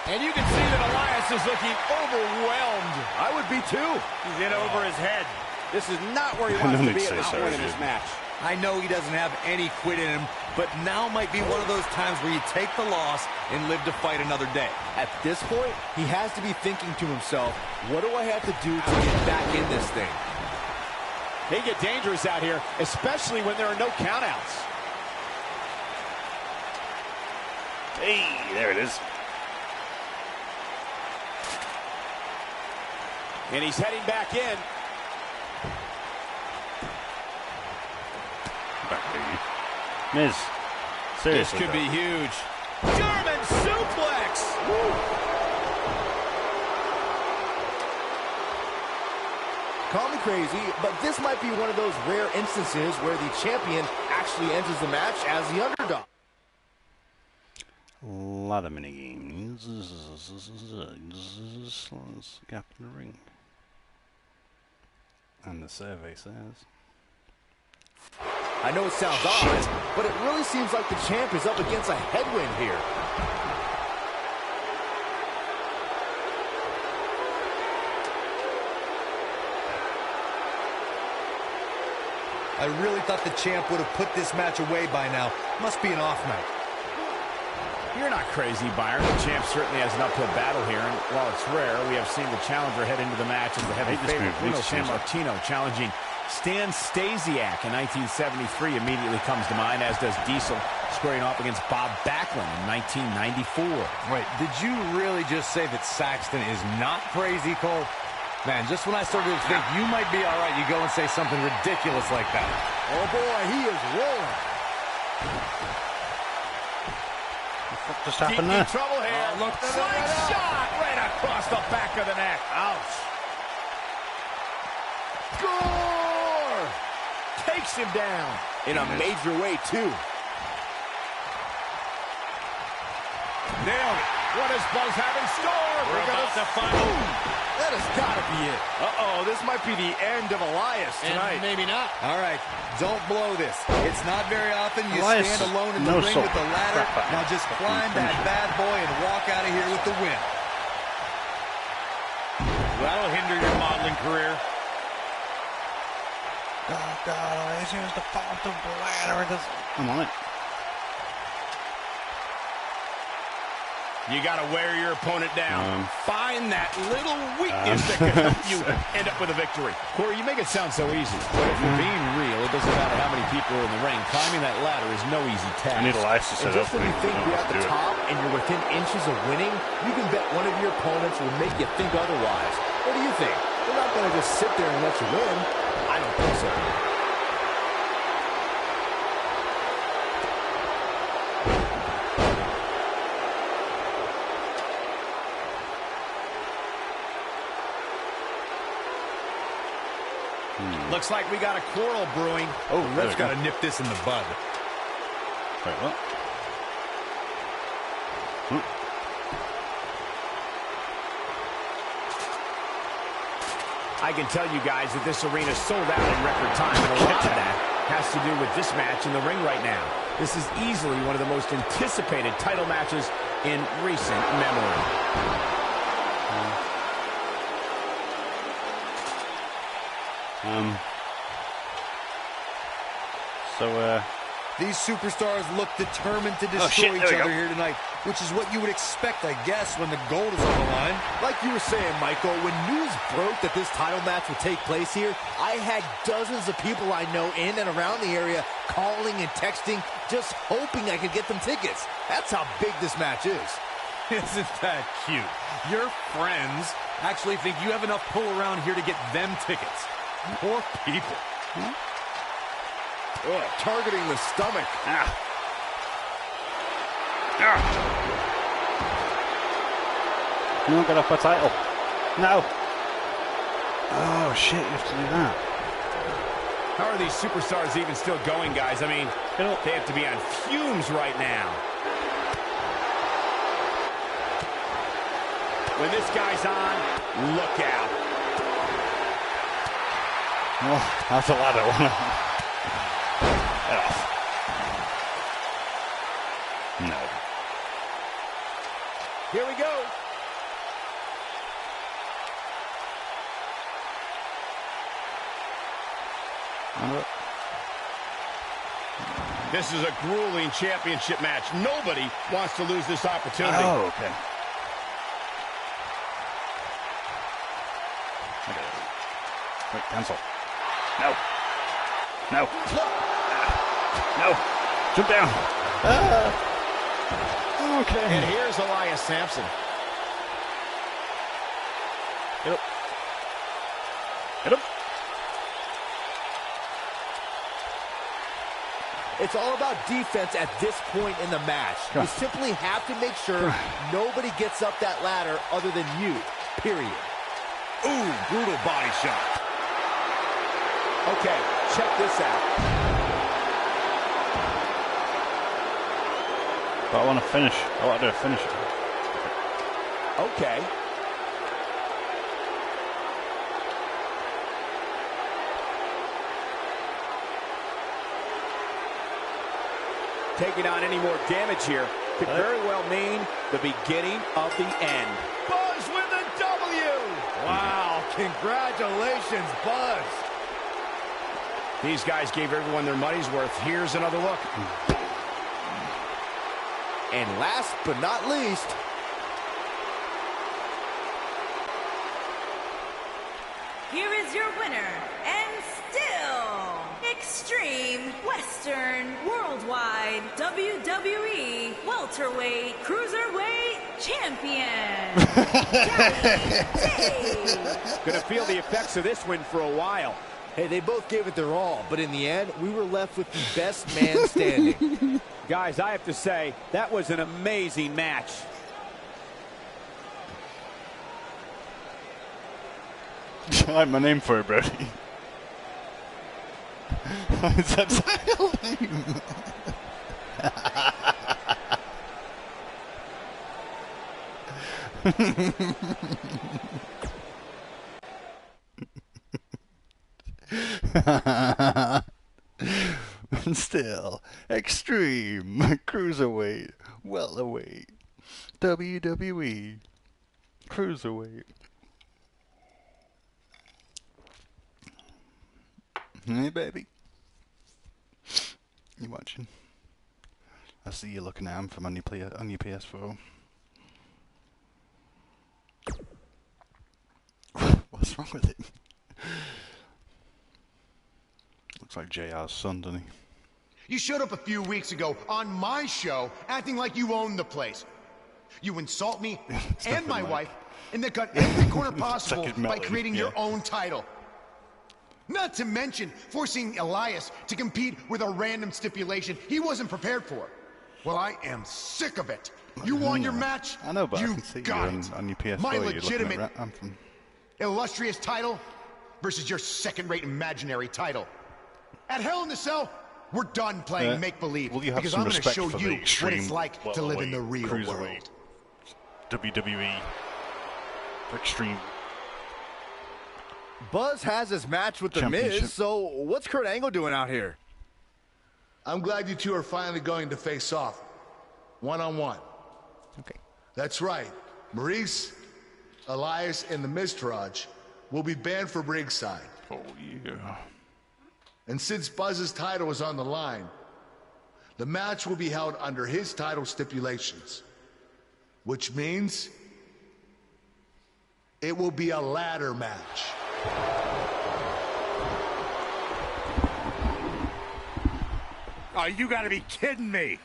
And you can see that Elias is looking overwhelmed. I would be too. He's in over his head. This is not where he wants to be at this point in this match. I know he doesn't have any quit in him, but now might be one of those times where you take the loss and live to fight another day. At this point, he has to be thinking to himself, what do I have to do to get back in this thing? They get dangerous out here, especially when there are no countouts. Hey, there it is. And he's heading back in. Back, baby. Miz. Seriously, this could be huge. German suplex. Woo. Call me crazy, but this might be one of those rare instances where the champion actually enters the match as the underdog. A lot of minigames. Gap in the ring. And the survey says... I know it sounds odd, but it really seems like the champ is up against a headwind here. I really thought the champ would have put this match away by now. Must be an off night. You're not crazy, Byron. The champ certainly has an uphill battle here, and while it's rare, we have seen the challenger head into the match as the heavy favorite. Bruno Sammartino challenging Stan Stasiak in 1973 immediately comes to mind, as does Diesel squaring off against Bob Backlund in 1994. Wait, did you really just say that Saxton is not crazy, Cole? Man, just when I started to think you might be all right, you go and say something ridiculous like that. Oh, boy, he is rolling. What just happened there? Trouble here. Look, Slide shot right across the back of the neck. Ouch. Score! Takes him down in a major way, too. Nailed it. What does Buzz have in store? We're about to find... That has got to be it. Uh-oh, this might be the end of Elias tonight. And maybe not. All right, don't blow this. It's not very often you Elias, stand alone in the ring with the ladder. Now just climb that bad boy and walk out of here with the win. That'll hinder your modeling career. Oh, God, Elias, here's the fault of the ladder. I'm on it. You got to wear your opponent down. Find that little weakness that can help you end up with a victory. Corey, you make it sound so easy. But if you're being real, it doesn't matter how many people are in the ring. Climbing that ladder is no easy task. I need Elias to set up. Just when you think you're at the top and you're within inches of winning, you can bet one of your opponents will make you think otherwise. What do you think? They're not going to just sit there and let you win. I don't think so. Looks like we got a quarrel brewing. Oh, the ref's got to nip this in the bud. Wait, what? I can tell you guys that this arena sold out in record time, and a lot of that has to do with this match in the ring right now. This is easily one of the most anticipated title matches in recent memory. These superstars look determined to destroy each other here tonight, which is what you would expect, I guess, when the gold is on the line. Like you were saying, Michael, when news broke that this title match would take place here, I had dozens of people I know in and around the area calling and texting, just hoping I could get them tickets. That's how big this match is. Isn't that cute? Your friends actually think you have enough pull around here to get them tickets. Poor people. Targeting the stomach. You don't get off a title. No. Oh, shit, you have to do that. How are these superstars even still going, guys? I mean, they have to be on fumes right now. When this guy's on, look out. Oh, that's a ladder one. Get off. No. Here we go. This is a grueling championship match. Nobody wants to lose this opportunity. Oh, okay. I got it. Wait, cancel. No. No. No. Jump down. Okay. And here's Elias Sampson. Get up. Get up. It's all about defense at this point in the match. You simply have to make sure nobody gets up that ladder other than you, period. Ooh, brutal body shot. Okay, check this out. But I want to finish. I want to do a finish. Okay. Taking on any more damage here could very well mean the beginning of the end. Buzz with a W! Wow, congratulations, Buzz. These guys gave everyone their money's worth. Here's another look. And last but not least, here is your winner, and still Extreme Western Worldwide WWE Welterweight Cruiserweight Champion, Gonna feel the effects of this win for a while. hey, they both gave it their all, but in the end, we were left with the best man standing. Guys, I have to say, that was an amazing match. I like my name for it, Brody. Is that title name? Still, Extreme Cruiserweight, Welterweight, WWE Cruiserweight. Hey, baby. You watching? I see you looking at him from on your PS4. What's wrong with it? Looks like JR's son, doesn't he? You showed up a few weeks ago on my show acting like you owned the place. You insult me and my wife and then cut every corner possible by creating your own title. Not to mention forcing Elias to compete with a random stipulation he wasn't prepared for. Well, I am sick of it. You want your match? I know, but you I can see got you it. on your PS4. My you're legitimate, looking at Anthem. illustrious title versus your second-rate imaginary title. At Hell in the Cell, we're done playing make-believe because I'm going to show you what it's like to live in the real world. WWE Extreme. Buzz has his match with The Miz, so what's Kurt Angle doing out here? I'm glad you two are finally going to face off. One-on-one. Okay. That's right. Maurice, Elias, and the Miztourage will be banned from ringside. Oh, yeah. And since Buzz's title is on the line, the match will be held under his title stipulations. Which means it will be a ladder match. Oh, you gotta be kidding me.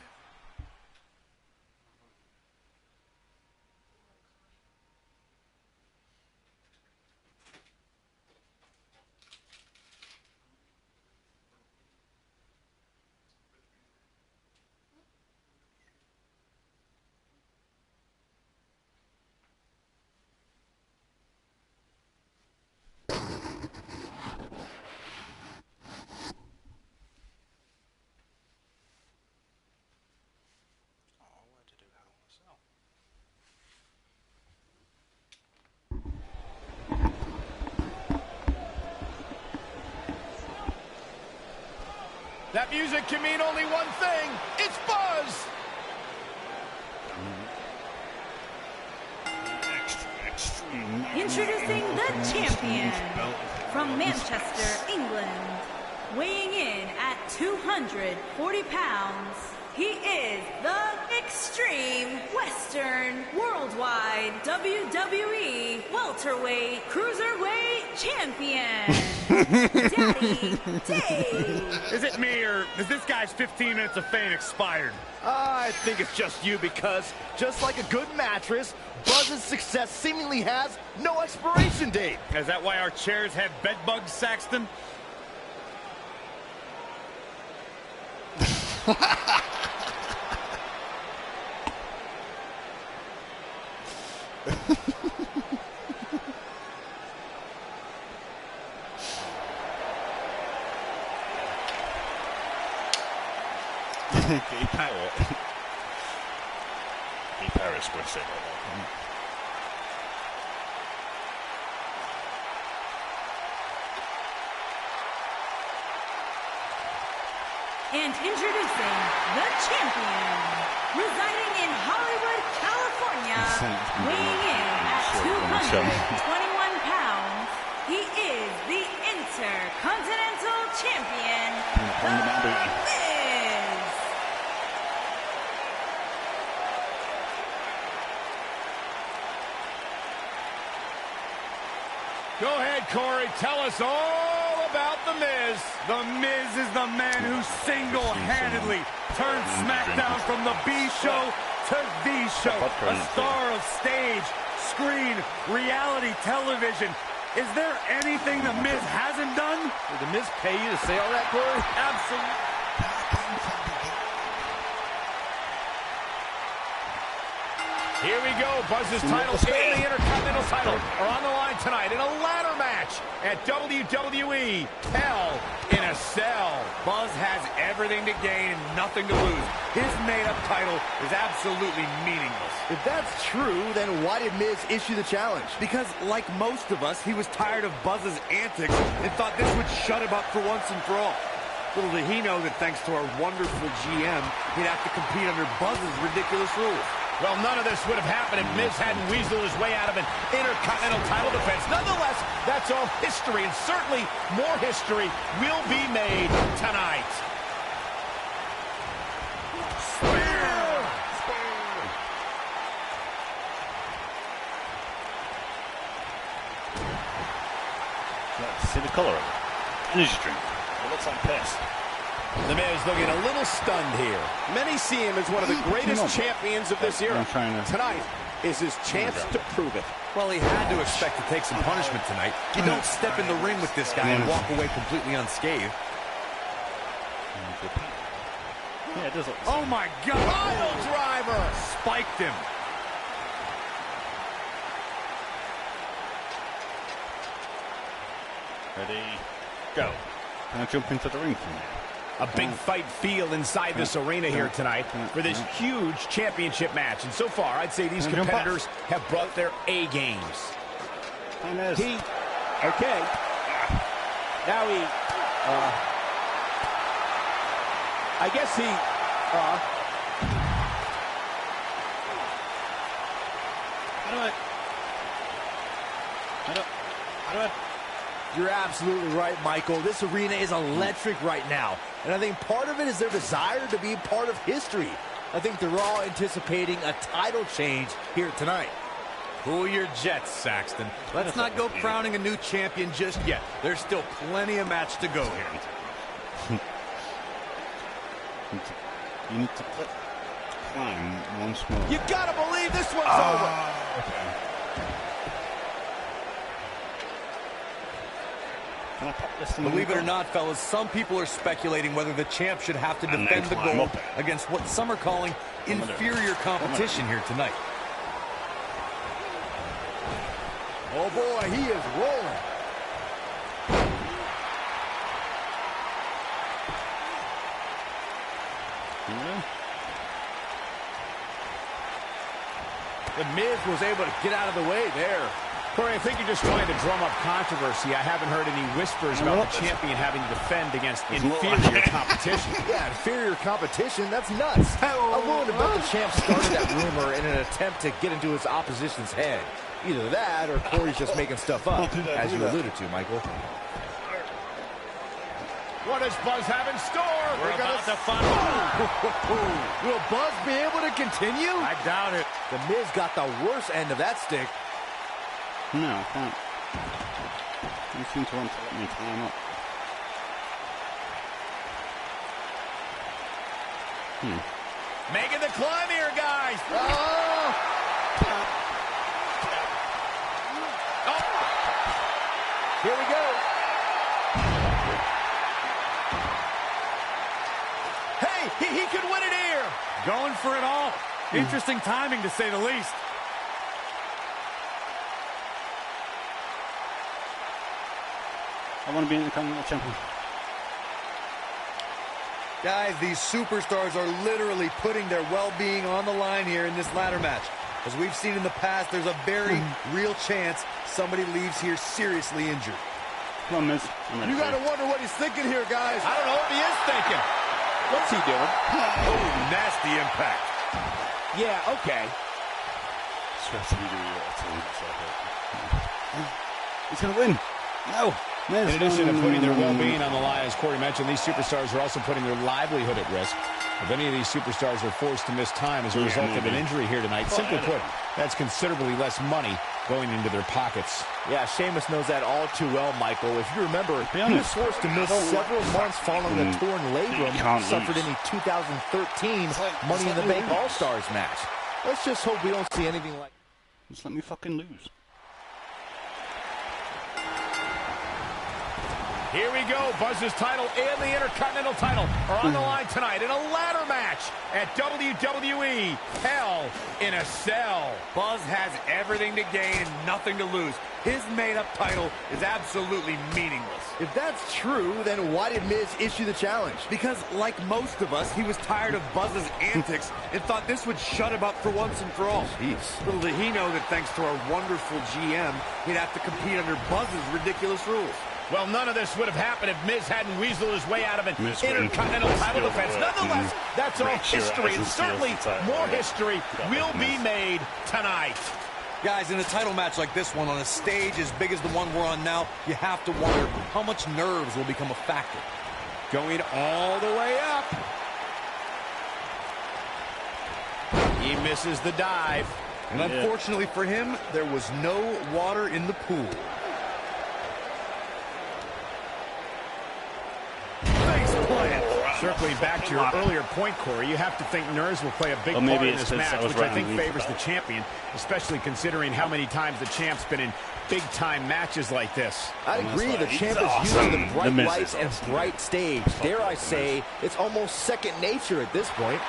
That music can mean only one thing. It's Buzz! Introducing the champion from Manchester, England, weighing in at 240 pounds. He is the Extreme Western Worldwide WWE Welterweight Cruiserweight Champion, Daddy Dave. Is it me, or is this guy's 15 minutes of fame expired? I think it's just you, because just like a good mattress, Buzz's success seemingly has no expiration date. Is that why our chairs have bed bugs, Saxton? And introducing the champion, residing in Hollywood, California, weighing in at 221 pounds, he is the Intercontinental Champion, The Miz. Go ahead, Corey. Tell us all about The Miz. The Miz is the man who single-handedly turned SmackDown from the B show to the show. A star of stage, screen, reality television. Is there anything The Miz hasn't done? Did The Miz pay you to say all that, Corey? Absolutely. Here we go. Buzz's title and the Intercontinental title are on the line tonight in a ladder match at WWE Hell in a Cell. Buzz has everything to gain and nothing to lose. His made-up title is absolutely meaningless. If that's true, then why did Miz issue the challenge? Because, like most of us, he was tired of Buzz's antics and thought this would shut him up for once and for all. Little did he know that thanks to our wonderful GM, he'd have to compete under Buzz's ridiculous rules. Well, none of this would have happened if Miz hadn't weaseled his way out of an Intercontinental title defense. Nonetheless, that's all history, and certainly more history will be made tonight. Spear! See the color of it. Energy drink. It looks like piss. The Miz looking a little stunned here. Many see him as one of the greatest champions of this era. Tonight is his chance to prove it. Well, he had to expect to take some punishment tonight. You don't step in the ring with this guy and walk away completely unscathed. Yeah, it does look. Oh my God! Pile driver! Spiked him. Ready, go. Can I jump into the ring from here? A big fight feel inside this arena here tonight for this huge championship match. And so far, I'd say these competitors have brought their A games. Okay. Now he, I guess he, You're absolutely right, Michael. This arena is electric right now. And I think part of it is their desire to be part of history. I think they're all anticipating a title change here tonight. Cool your jets, Saxton. Let's not go crowning a new champion just yet. There's still plenty of match to go here. You need to climb once more. You gotta believe this one's over. Okay. Believe it or not, fellas, some people are speculating whether the champ should have to defend the gold against what some are calling inferior competition here tonight. Oh boy, he is rolling. The Miz was able to get out of the way there. Corey, I think you're just trying to drum up controversy. I haven't heard any whispers about the champion having to defend against inferior competition. Yeah, inferior competition? That's nuts. I'm willing to bet the champ started that rumor in an attempt to get into his opposition's head. Either that or Corey's just making stuff up, as you alluded to, Michael. What does Buzz have in store? We're about to find out. Will Buzz be able to continue? I doubt it. The Miz got the worst end of that stick. No, I can't. You seem to want to let me climb up. Making the climb here, guys. Oh! Here we go. Hey, He could win it here. Going for it all. Interesting timing, to say the least. I want to be Intercontinental Champion. Guys, these superstars are literally putting their well-being on the line here in this ladder match. As we've seen in the past, there's a very real chance somebody leaves here seriously injured. Come on, Miz. You got to wonder what he's thinking here, guys. I don't know what he is thinking. What's he doing? Oh, nasty impact. Yeah, okay. He's going to win. No. Miz, in addition to putting their well-being on the line, as Corey mentioned, these superstars are also putting their livelihood at risk. If any of these superstars are forced to miss time as a result of an injury here tonight, simply put, that's considerably less money going into their pockets. Yeah, Sheamus knows that all too well, Michael. If you remember, he was forced to miss several months following a torn labrum suffered in the 2013 Money in the Bank All-Stars match. Let's just hope we don't see anything like... Just let me fucking lose. Here we go. Buzz's title and the Intercontinental title are on the line tonight in a ladder match at WWE Hell in a Cell. Buzz has everything to gain and nothing to lose. His made-up title is absolutely meaningless. If that's true, then why did Miz issue the challenge? Because, like most of us, he was tired of Buzz's antics and thought this would shut him up for once and for all. Jeez. Little did he know that thanks to our wonderful GM, he'd have to compete under Buzz's ridiculous rules. Well, none of this would have happened if Miz hadn't weaseled his way out of an Intercontinental title defense. Nonetheless, that's all history, and certainly more history will be made tonight. Guys, in a title match like this one, on a stage as big as the one we're on now, you have to wonder how much nerves will become a factor. Going all the way up. He misses the dive. And unfortunately for him, there was no water in the pool. Circling back to your earlier point, Corey, you have to think nerves will play a big part in this match, which I think favors the champion, especially considering how many times the champ's been in big-time matches like this. I agree, the champ is using the bright lights and bright stage. Dare I say, it's almost second nature at this point.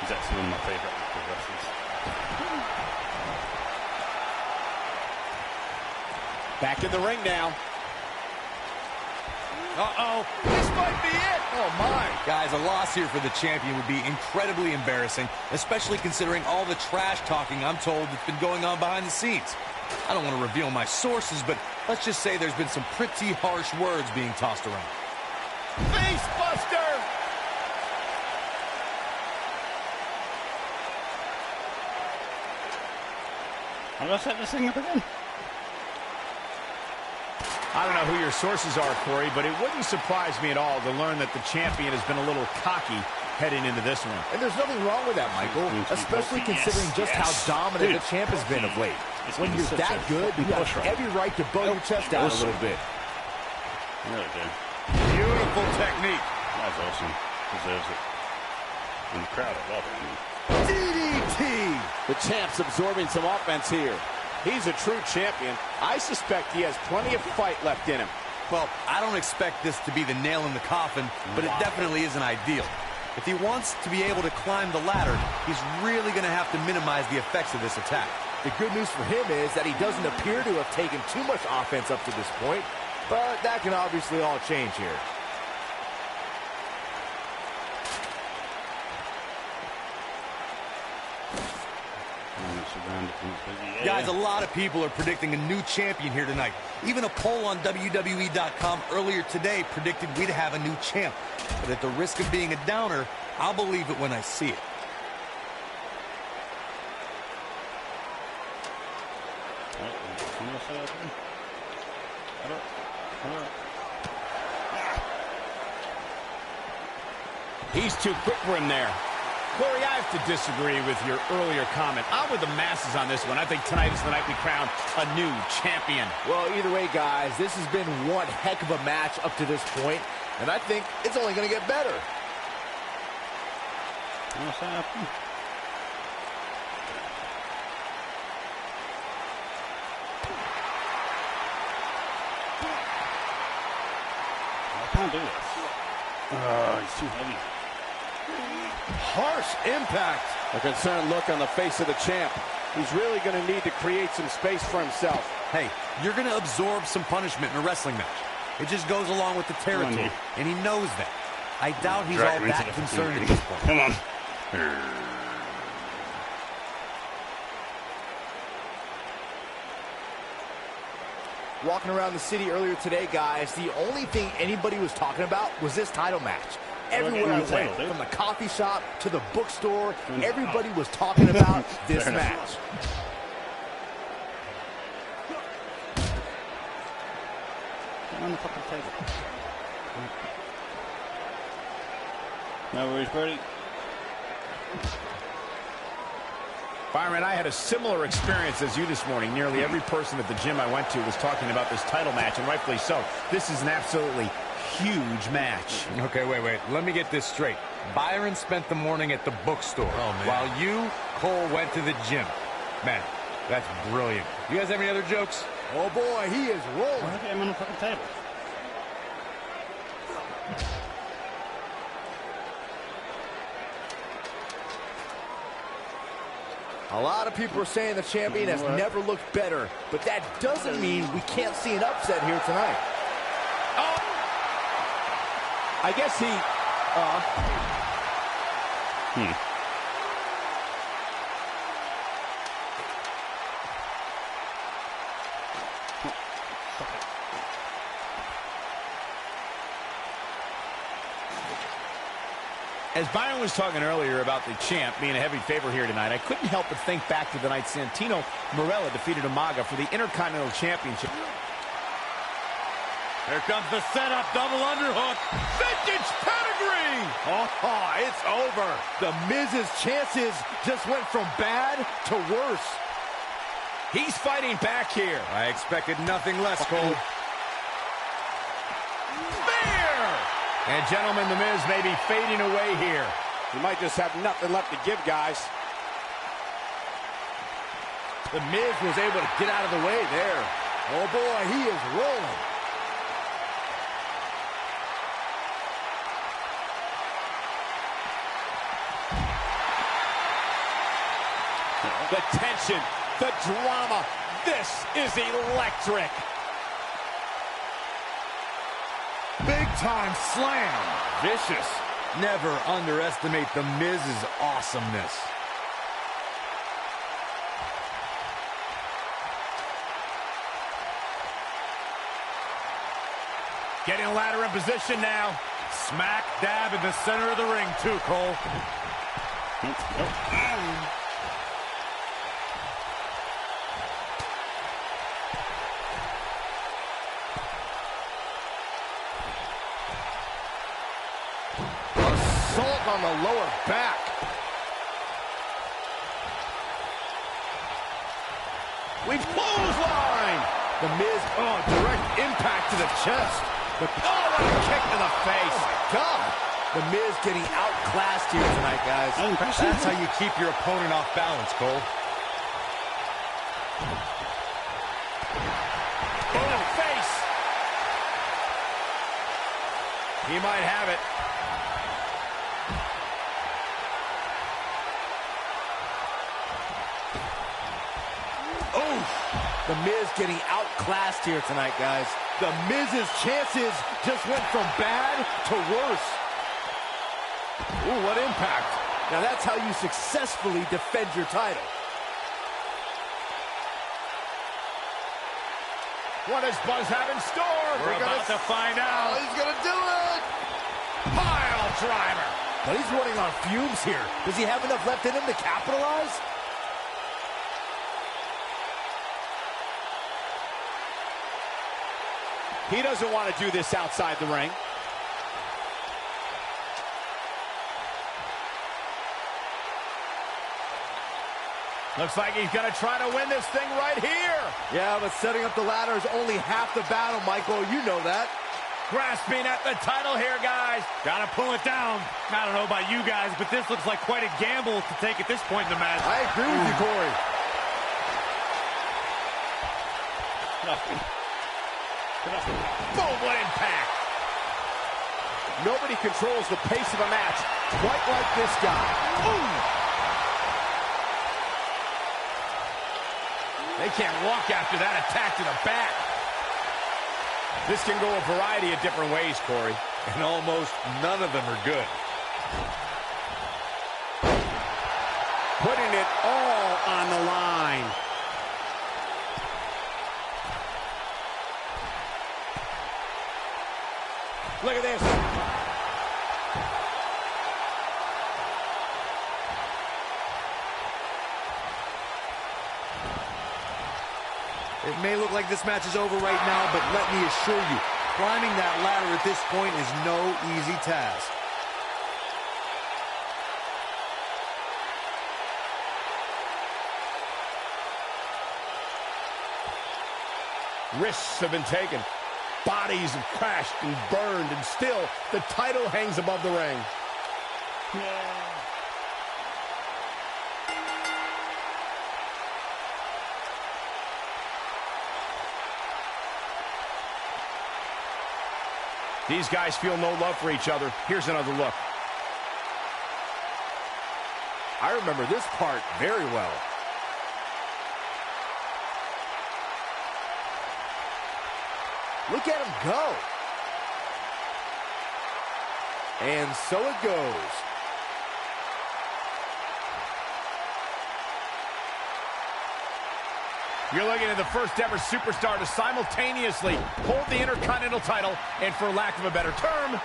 He's actually one of my favorite wrestlers. Back in the ring now. Uh-oh, this might be it. Oh, my. Guys, a loss here for the champion would be incredibly embarrassing, especially considering all the trash talking I'm told that's been going on behind the scenes. I don't want to reveal my sources, but let's just say there's been some pretty harsh words being tossed around. Face buster! I'm going to set this thing up again. I don't know who your sources are, Corey, but it wouldn't surprise me at all to learn that the champion has been a little cocky heading into this one. And there's nothing wrong with that, Michael, especially considering just how dominant the champ has been of late. When you're that good, you have every right to bow your chest out a little bit. Really good. Beautiful technique. That's awesome. Deserves it. And the crowd, I love it. DDT! The champ's absorbing some offense here. He's a true champion. I suspect he has plenty of fight left in him. Well, I don't expect this to be the nail in the coffin, but it definitely isn't ideal. If he wants to be able to climb the ladder, he's really going to have to minimize the effects of this attack. The good news for him is that he doesn't appear to have taken too much offense up to this point, but that can obviously all change here. Guys, a lot of people are predicting a new champion here tonight. Even a poll on WWE.com earlier today predicted we'd have a new champ. But at the risk of being a downer, I'll believe it when I see it. He's too quick for him there. Corey, I have to disagree with your earlier comment. I'm with the masses on this one. I think tonight is the night we crown a new champion. Well, either way, guys, this has been one heck of a match up to this point, and I think it's only going to get better. What's happening? I can't do this. He's too heavy. Harsh impact. A concerned look on the face of the champ. He's really going to need to create some space for himself. Hey, you're going to absorb some punishment in a wrestling match. It just goes along with the territory, and he knows that. I doubt he's all that concerned at this point. Come on. Walking around the city earlier today, guys, the only thing anybody was talking about was this title match. Everywhere I went, from the coffee shop to the bookstore, everybody was talking about this match. On the fucking table. No worries, Brody. Byron, I had a similar experience as you this morning. Nearly every person at the gym I went to was talking about this title match, and rightfully so. This is an absolutely huge match. Okay, wait. Let me get this straight. Byron spent the morning at the bookstore, while you, Cole, went to the gym. Man, that's brilliant. You guys have any other jokes? Oh, boy, he is rolling. Okay, I'm on the fucking table. A lot of people are saying the champion has never looked better, but that doesn't mean we can't see an upset here tonight. Oh! I guess he... As Byron was talking earlier about the champ being a heavy favorite here tonight, I couldn't help but think back to the night Santino Marella defeated Umaga for the Intercontinental Championship. Here comes the setup, double underhook. Vintage pedigree! Oh, it's over. The Miz's chances just went from bad to worse. He's fighting back here. I expected nothing less, Cole. And gentlemen, the Miz may be fading away here. He might just have nothing left to give, guys. The Miz was able to get out of the way there. Oh boy, he is rolling. The tension, the drama. This is electric. Big-time slam. Vicious. Never underestimate the Miz's awesomeness. Getting a ladder in position now. Smack dab in the center of the ring, too, Cole. Assault on the lower back. We've clotheslined. The Miz, direct impact to the chest. What a kick to the face. Oh, my God. The Miz getting outclassed here tonight, guys. That's how you keep your opponent off balance, Cole. In the face. He might have it. The Miz getting outclassed here tonight, guys. The Miz's chances just went from bad to worse. Ooh, what impact. Now that's how you successfully defend your title. What does Buzz have in store? We're about to find out. He's gonna do it. Pile driver. But he's running on fumes here. Does he have enough left in him to capitalize? He doesn't want to do this outside the ring. Looks like he's going to try to win this thing right here. Yeah, but setting up the ladder is only half the battle, Michael. You know that. Grasping at the title here, guys. Gotta pull it down. I don't know about you guys, but this looks like quite a gamble to take at this point in the match. I agree with you, Corey. Boom, what impact. Nobody controls the pace of a match quite like this guy. Ooh. They can't walk after that attack to the back. This can go a variety of different ways, Corey. And almost none of them are good. Putting it all on the line. Look at this. It may look like this match is over right now, but let me assure you, climbing that ladder at this point is no easy task. Risks have been taken. Bodies have crashed and burned, and still the title hangs above the ring. These guys feel no love for each other. Here's another look. I remember this part very well. Look at him go. And so it goes. You're looking at the first ever superstar to simultaneously hold the Intercontinental title and, for lack of a better term,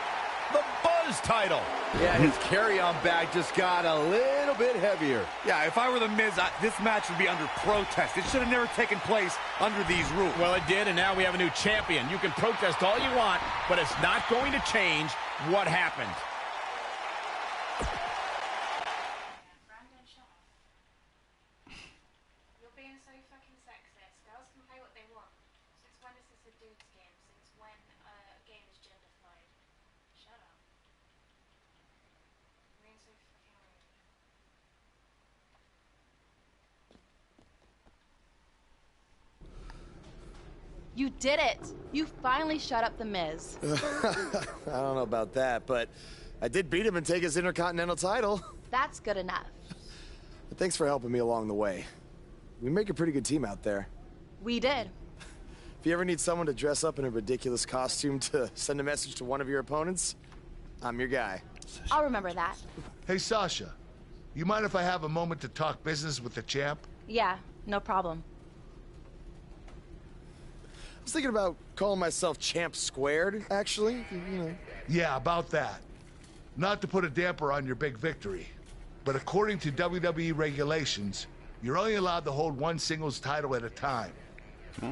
the Buzz title. Yeah, his carry-on bag just got a little bit heavier. Yeah, if I were The Miz, this match would be under protest. It should have never taken place under these rules. Well, it did, and now we have a new champion. You can protest all you want, but it's not going to change what happened. You did it! You finally shut up The Miz. I don't know about that, but I did beat him and take his Intercontinental title. That's good enough. But thanks for helping me along the way. We make a pretty good team out there. We did. If you ever need someone to dress up in a ridiculous costume to send a message to one of your opponents, I'm your guy. I'll remember that. Hey, Sasha, you mind if I have a moment to talk business with the champ? Yeah, no problem. I was thinking about calling myself Champ Squared, actually, you know. Yeah, about that. Not to put a damper on your big victory, but according to WWE regulations, you're only allowed to hold one singles title at a time.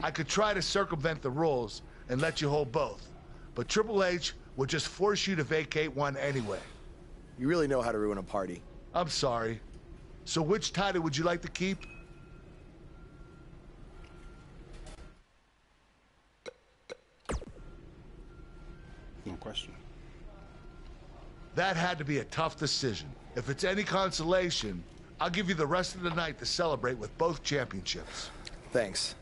I could try to circumvent the rules and let you hold both, but Triple H would just force you to vacate one anyway. You really know how to ruin a party. I'm sorry. So which title would you like to keep? No question. That had to be a tough decision. If it's any consolation, I'll give you the rest of the night to celebrate with both championships. Thanks.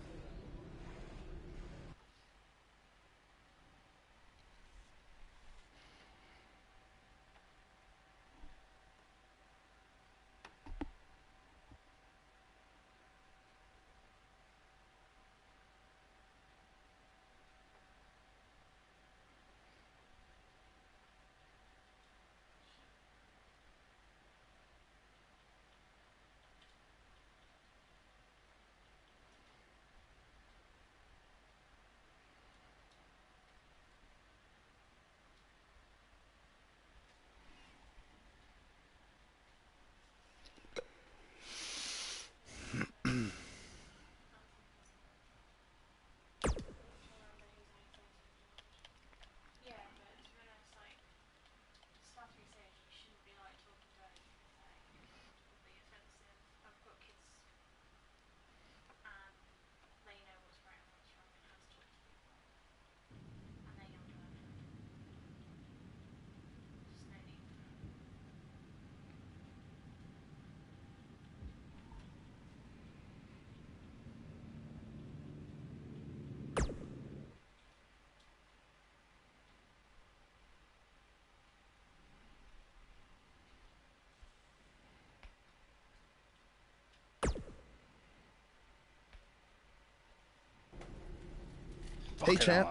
Hey, champ.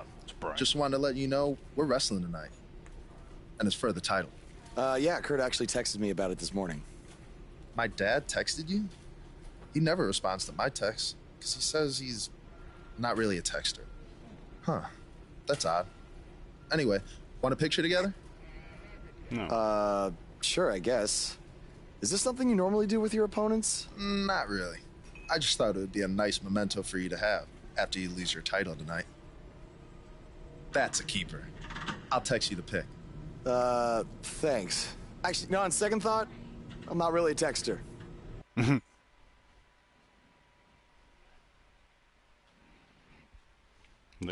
Just wanted to let you know we're wrestling tonight. And it's for the title. Yeah, Kurt actually texted me about it this morning. My dad texted you? He never responds to my texts because he says he's not really a texter. Huh. That's odd. Anyway, want a picture together? No. Sure, I guess. Is this something you normally do with your opponents? Not really. I just thought it would be a nice memento for you to have after you lose your title tonight. That's a keeper. I'll text you the pic. Thanks. Actually, no, on second thought, I'm not really a texter. They're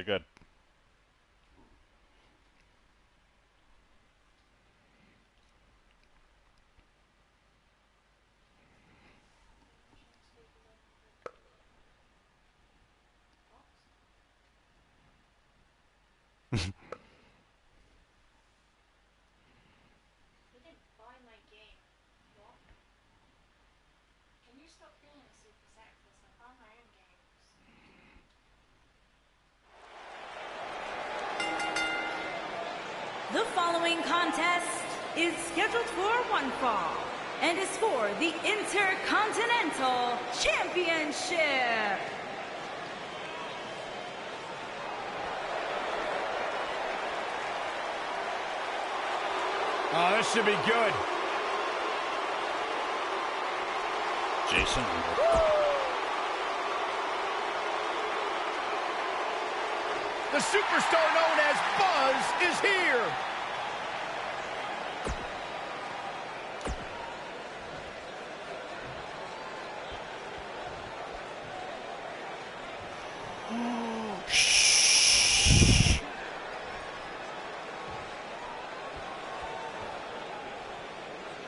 good. The following contest is scheduled for one fall and is for the Intercontinental Championship. Oh, this should be good. Jason. The superstar known as Buzz is here.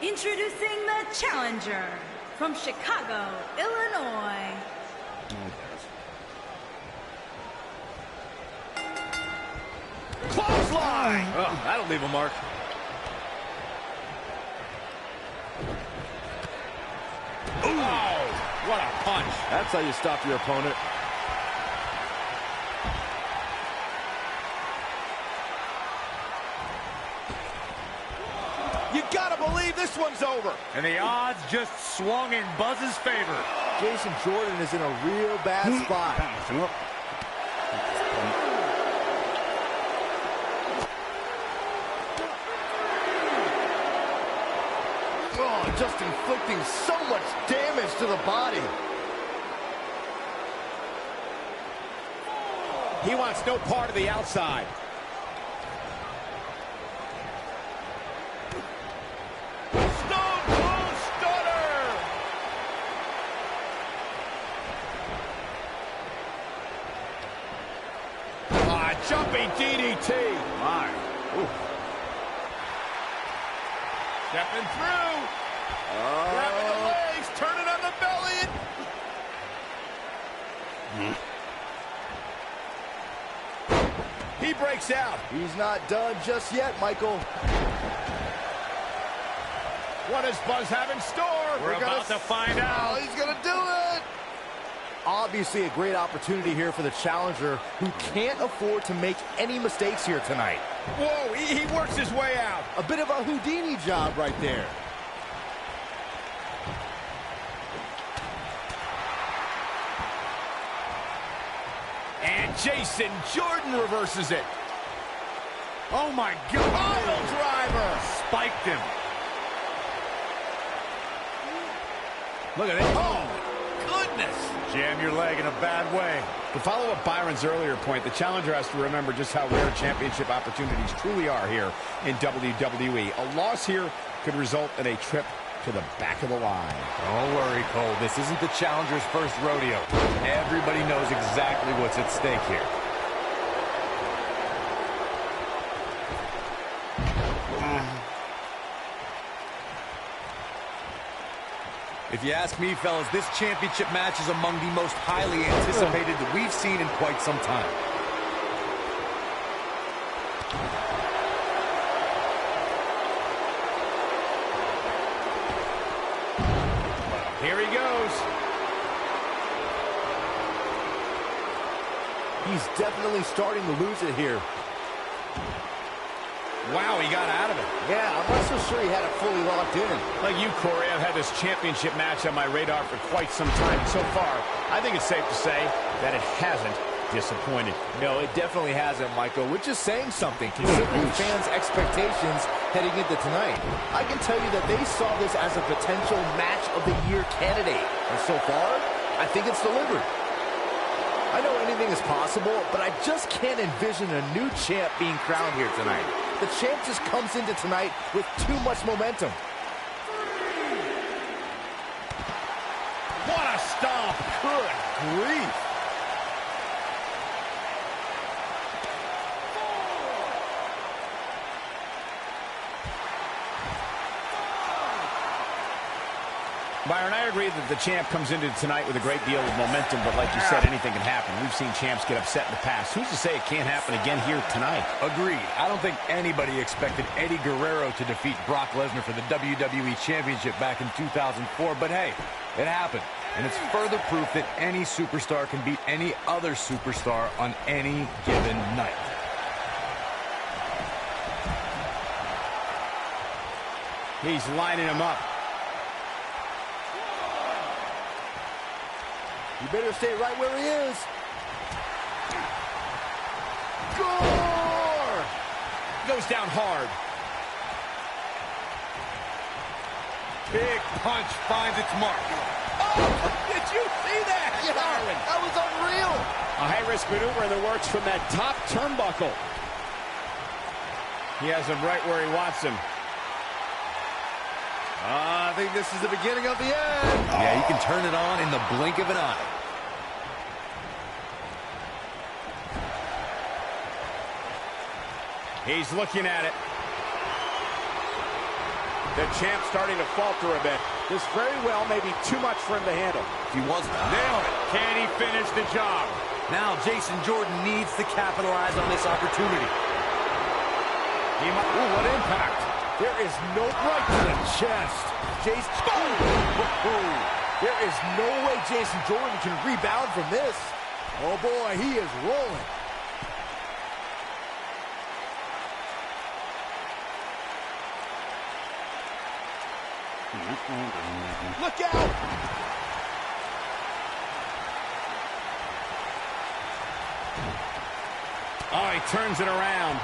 Introducing the challenger from Chicago, Illinois. Clothesline! Oh, that'll leave a mark. Oh, what a punch. That's how you stop your opponent. You gotta believe this one's over. And the odds just swung in Buzz's favor. Jason Jordan is in a real bad spot. Oh, just inflicting so much damage to the body. He wants no part of the outside. Stone Cold Stunner! Ah, jumping DDT. My. Ooh. Stepping through. Grabbing the legs, turning on the belly. He breaks out. He's not done just yet, Michael. What does Buzz have in store? We're about to find out. Oh, he's gonna do it! Obviously a great opportunity here for the challenger who can't afford to make any mistakes here tonight. Whoa, he works his way out. A bit of a Houdini job right there. And Jason Jordan reverses it. Oh, my God. Pile driver. Spiked him. Look at it. Oh, goodness. Jam your leg in a bad way. To follow up Byron's earlier point, the challenger has to remember just how rare championship opportunities truly are here in WWE. A loss here could result in a trip to the back of the line. Don't worry, Cole. This isn't the challenger's first rodeo. Everybody knows exactly what's at stake here. If you ask me, fellas, this championship match is among the most highly anticipated that we've seen in quite some time. Here he goes. He's definitely starting to lose it here. Wow, he got out of it. Yeah, I'm not so sure he had it fully locked in. Like you, Corey, I've had this championship match on my radar for quite some time. So far, I think it's safe to say that it hasn't disappointed. No, it definitely hasn't, Michael, which is saying something, considering fans' expectations heading into tonight. I can tell you that they saw this as a potential match of the year candidate. And so far, I think it's delivered. I know anything is possible, but I just can't envision a new champ being crowned here tonight. The champ just comes into tonight with too much momentum. What a stomp! Good grief! Byron, I agree that the champ comes into tonight with a great deal of momentum, but like you said, anything can happen. We've seen champs get upset in the past. Who's to say it can't happen again here tonight? Agreed. I don't think anybody expected Eddie Guerrero to defeat Brock Lesnar for the WWE Championship back in 2004, but hey, it happened. And it's further proof that any superstar can beat any other superstar on any given night. He's lining him up. You better stay right where he is. Gore! Goes down hard. Big punch finds its mark. Oh, did you see that? Yeah, that was unreal. A high-risk maneuver in the works from that top turnbuckle. He has him right where he wants him. I think this is the beginning of the end. Yeah, you can turn it on in the blink of an eye. He's looking at it. The champ starting to falter a bit. This very well may be too much for him to handle. If he wasn't. Nailed it. Can he finish the job? Now Jason Jordan needs to capitalize on this opportunity. Ooh, what impact. There is no right to the chest. Jason. There is no way Jason Jordan can rebound from this. Oh boy, he is rolling. Look out! Oh, he turns it around.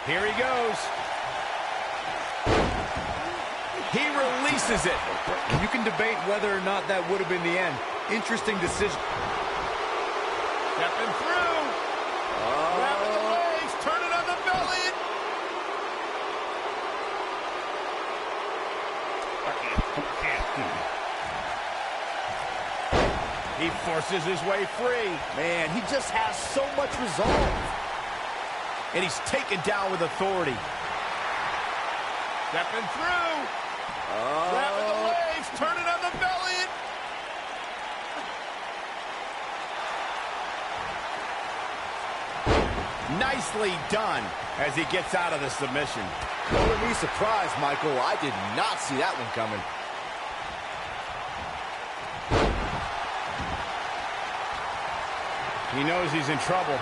Here he goes. He releases it. You can debate whether or not that would have been the end. Interesting decision. Stepping through. Grabbing the legs, turning on the belly. He forces his way free. Man, he just has so much resolve. And he's taken down with authority. Stepping through. Grabbing the legs, turning on the belly. Nicely done as he gets out of the submission. Don't be surprised, Michael. I did not see that one coming. He knows he's in trouble.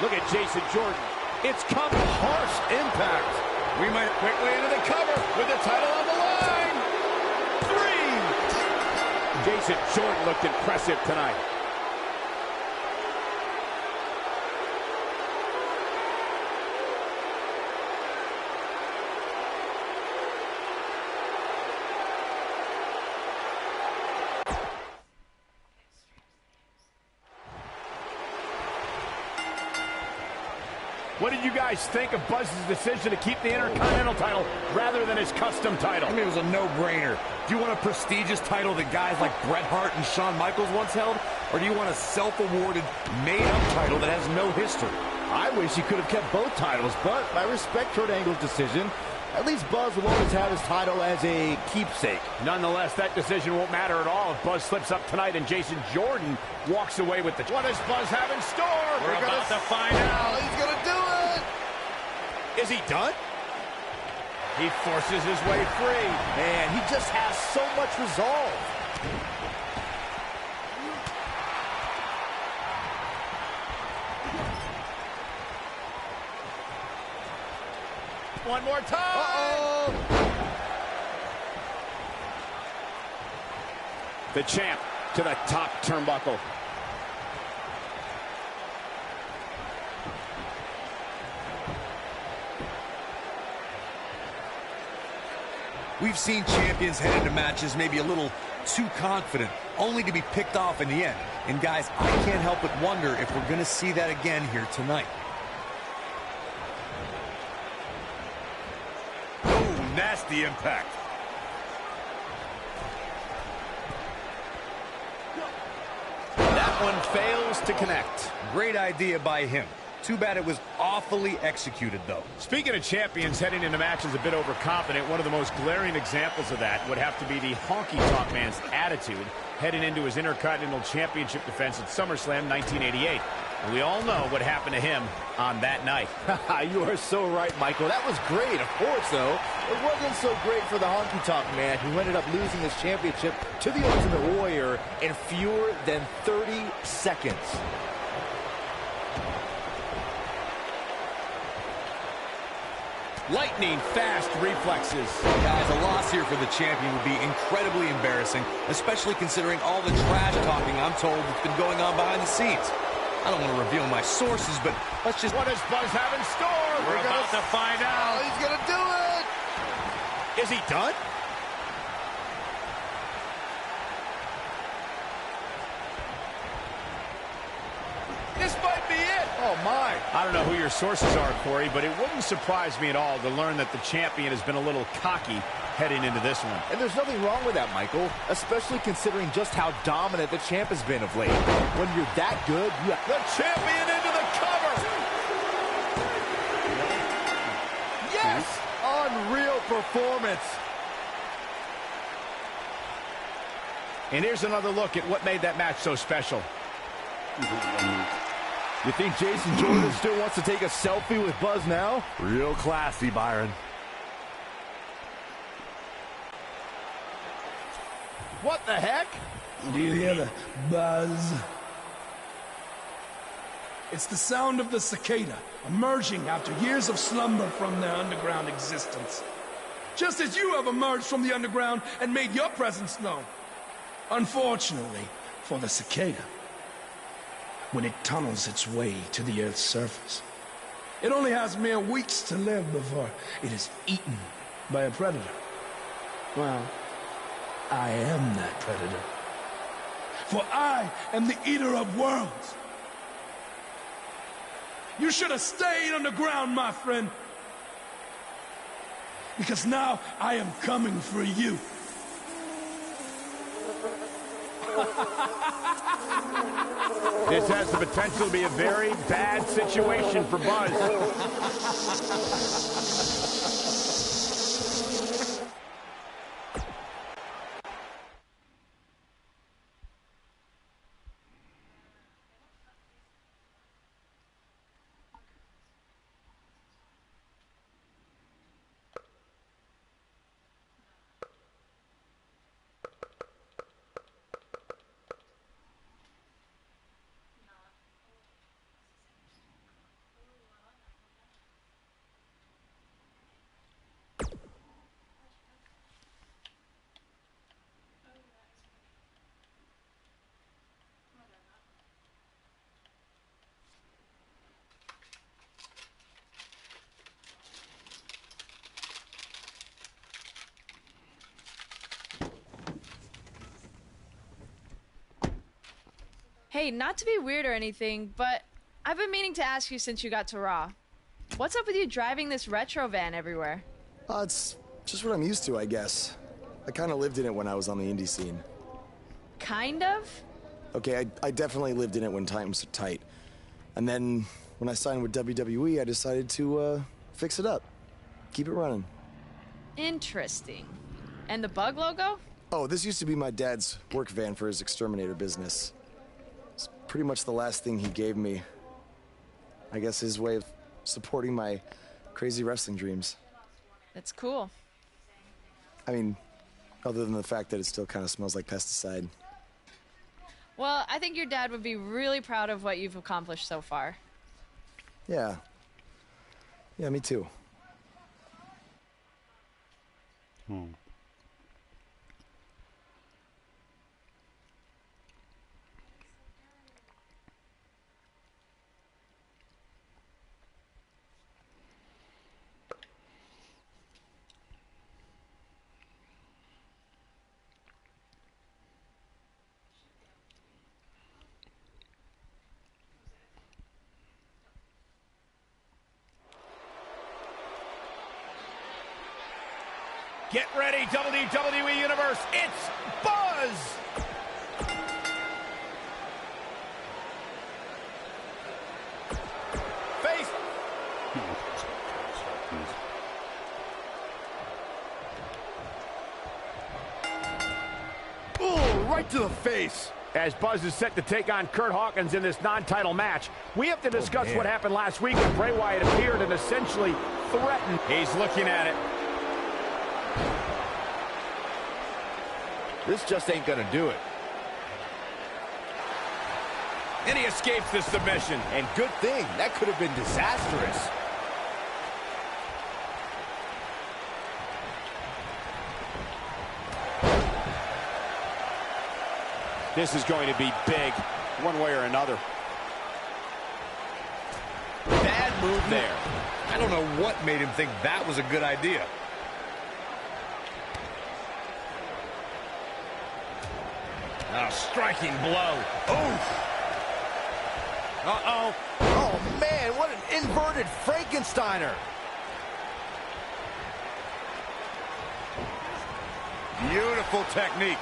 Look at Jason Jordan. It's come harsh impact. We might quickly into the cover with the title on the line. 3. Jason Jordan looked impressive tonight. What did you guys think of Buzz's decision to keep the Intercontinental title rather than his custom title? I mean, it was a no-brainer. Do you want a prestigious title that guys like Bret Hart and Shawn Michaels once held? Or do you want a self-awarded, made-up title that has no history? I wish he could have kept both titles, but I respect Kurt Angle's decision. At least Buzz will always have his title as a keepsake. Nonetheless, that decision won't matter at all if Buzz slips up tonight and Jason Jordan walks away with the... What does Buzz have in store? We're about to find out. He's going to do it! Is he done? He forces his way free. And he just has so much resolve. One more time. Uh-oh. The champ to the top turnbuckle. We've seen champions head into matches maybe a little too confident, only to be picked off in the end. And guys, I can't help but wonder if we're going to see that again here tonight. Oh, nasty impact. That one fails to connect. Great idea by him. Too bad it was awfully executed, though. Speaking of champions heading into matches a bit overconfident, one of the most glaring examples of that would have to be the honky-tonk man's attitude heading into his Intercontinental Championship defense at SummerSlam 1988. And we all know what happened to him on that night. You are so right, Michael. That was great. Of course, though, it wasn't so great for the honky-tonk man who ended up losing his championship to the Ultimate Warrior in fewer than 30 seconds. Lightning fast reflexes. Guys, a loss here for the champion would be incredibly embarrassing, especially considering all the trash talking I'm told that's been going on behind the scenes. I don't want to reveal my sources, but let's just... What does Buzz have in store? We're about to find out. He's going to do it! Is he done? This might be it. Oh, my. I don't know who your sources are, Corey, but it wouldn't surprise me at all to learn that the champion has been a little cocky heading into this one. And there's nothing wrong with that, Michael, especially considering just how dominant the champ has been of late. When you're that good, you have... The champion into the cover! Yes! Unreal performance. And here's another look at what made that match so special. You think Jason Jordan still wants to take a selfie with Buzz now? Real classy, Byron. What the heck? Do you hear the buzz? It's the sound of the cicada emerging after years of slumber from their underground existence. Just as you have emerged from the underground and made your presence known. Unfortunately for the cicada, when it tunnels its way to the Earth's surface, it only has mere weeks to live before it is eaten by a predator. Well, I am that predator. For I am the eater of worlds. You should have stayed underground, my friend. Because now I am coming for you. This has the potential to be a very bad situation for Buzz. Hey, not to be weird or anything, but I've been meaning to ask you since you got to Raw. What's up with you driving this retro van everywhere? It's just what I'm used to, I guess. I kind of lived in it when I was on the indie scene. Kind of? Okay, I definitely lived in it when times were tight. And then when I signed with WWE, I decided to fix it up. Keep it running. Interesting. And the bug logo? Oh, this used to be my dad's work van for his exterminator business. It's pretty much the last thing he gave me. I guess his way of supporting my crazy wrestling dreams. It's cool. I mean, other than the fact that it still kind of smells like pesticide. Well, I think your dad would be really proud of what you've accomplished so far. Yeah. Yeah, me too. Get ready, WWE Universe. It's Buzz! Face. Ooh, right to the face. As Buzz is set to take on Kurt Hawkins in this non-title match, we have to discuss what happened last week when Bray Wyatt appeared and essentially threatened. He's looking at it. This just ain't gonna do it. And he escapes the submission. And good thing, that could have been disastrous. This is going to be big, one way or another. Bad move there. I don't know what made him think that was a good idea. A striking blow. Oof. Uh-oh. Oh, man, what an inverted Frankensteiner. Beautiful technique.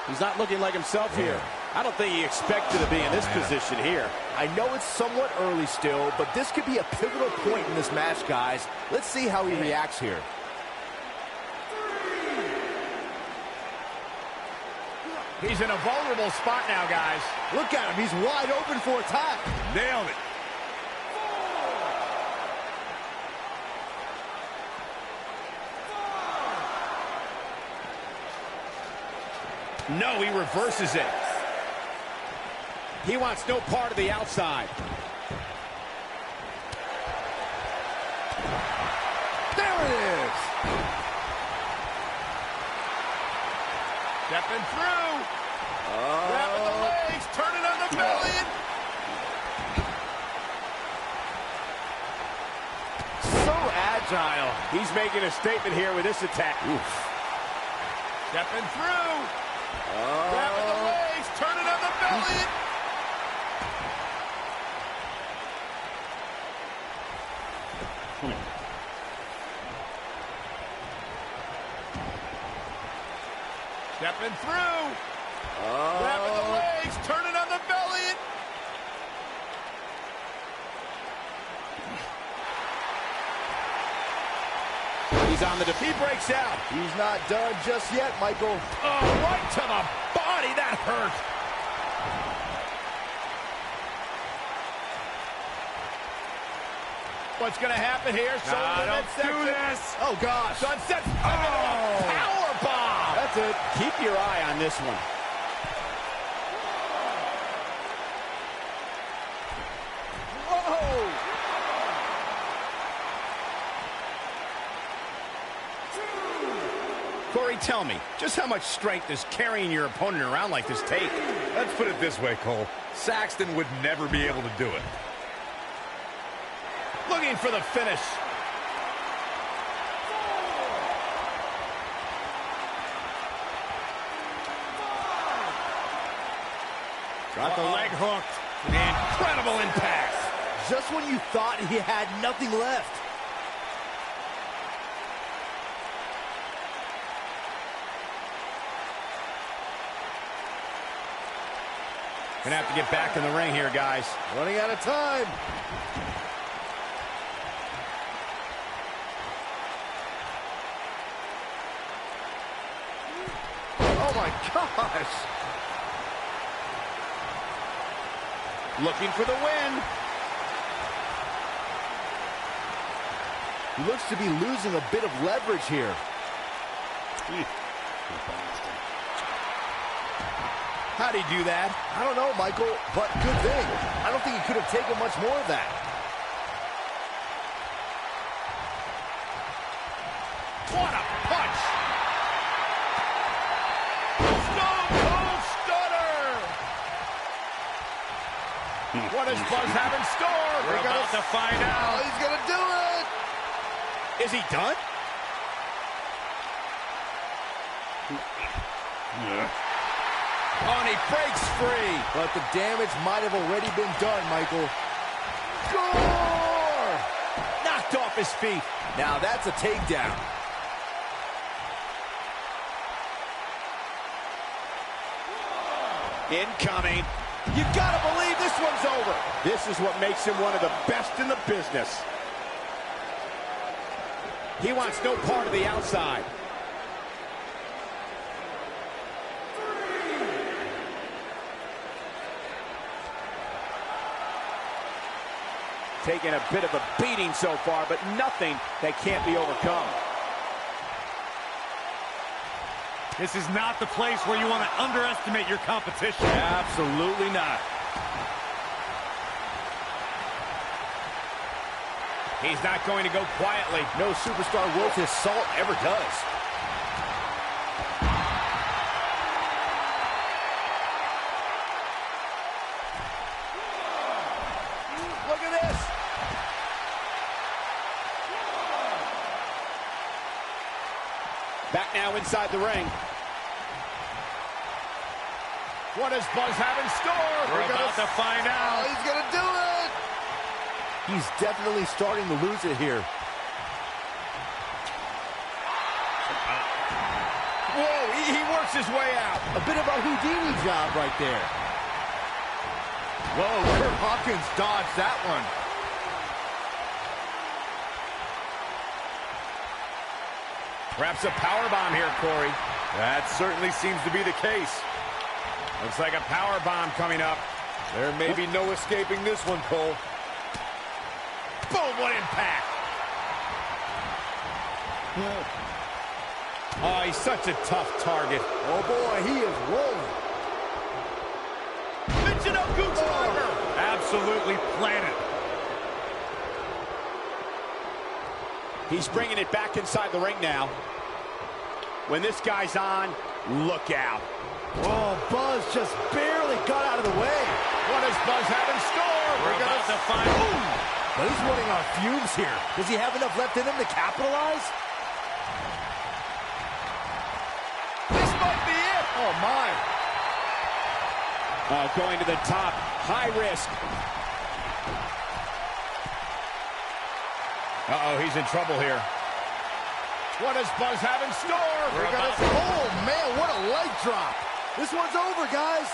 He's not looking like himself here. I don't think he expected to be in this position here. I know it's somewhat early still, but this could be a pivotal point in this match, guys. Let's see how he reacts here. He's in a vulnerable spot now, guys. Look at him. He's wide open for attack. Nailed it. No, he reverses it. He wants no part of the outside. There it is. Stepping through. Grabbing the legs, turning on the belly. So agile. He's making a statement here with this attack. Oof. Stepping through. Grabbing the legs, turning on the belly. Stepping through. Grabbing the legs, turning on the belly. He's on the defeat. He breaks out. He's not done just yet, Michael. Oh, right to the body. That hurt. What's going to happen here? Don't do this. Oh, gosh. Sunset. Power bomb. That's it. Keep your eye on this one. Whoa. Corey, tell me, just how much strength does carrying your opponent around like this take? Let's put it this way, Cole. Saxton would never be able to do it. Looking for the finish. Got the leg hooked. Incredible impact. Just when you thought he had nothing left. Gonna have to get back in the ring here, guys. Running out of time. Oh my gosh. Looking for the win. He looks to be losing a bit of leverage here. How'd he do that? I don't know, Michael, but good thing. I don't think he could have taken much more of that. What a punch! Stone Cold Stunner! What does Buzz have in store? We're about to find out. Oh, he's gonna do it! Is he done? Yeah. Oh, and he breaks free. But the damage might have already been done, Michael. Score! Knocked off his feet. Now that's a takedown. Incoming. You gotta believe this one's over. This is what makes him one of the best in the business. He wants no part of the outside. Taking a bit of a beating so far, but nothing that can't be overcome. This is not the place where you want to underestimate your competition. Absolutely not. He's not going to go quietly. No superstar worth his salt ever does. Look at this. Back now inside the ring. What does Buzz have in store? We're about to find out. Oh, he's gonna do it! He's definitely starting to lose it here. Whoa, he works his way out. A bit of a Houdini job right there. Whoa, Kurt Hawkins dodged that one. Perhaps a powerbomb here, Corey. That certainly seems to be the case. Looks like a powerbomb coming up. There may be no escaping this one, Cole. Boom, what impact. Oh, he's such a tough target. Oh boy, he is rolling. Michinoku Driver. Absolutely planted. He's bringing it back inside the ring now. When this guy's on, look out. Oh, Buzz just barely got out of the way. What does Buzz have in store? We're about to find out. But he's running on fumes here. Does he have enough left in him to capitalize? This might be it. Oh, my. Going to the top. High risk. Uh-oh, he's in trouble here. What does Buzz have in store? Oh, man, what a leg drop. This one's over, guys.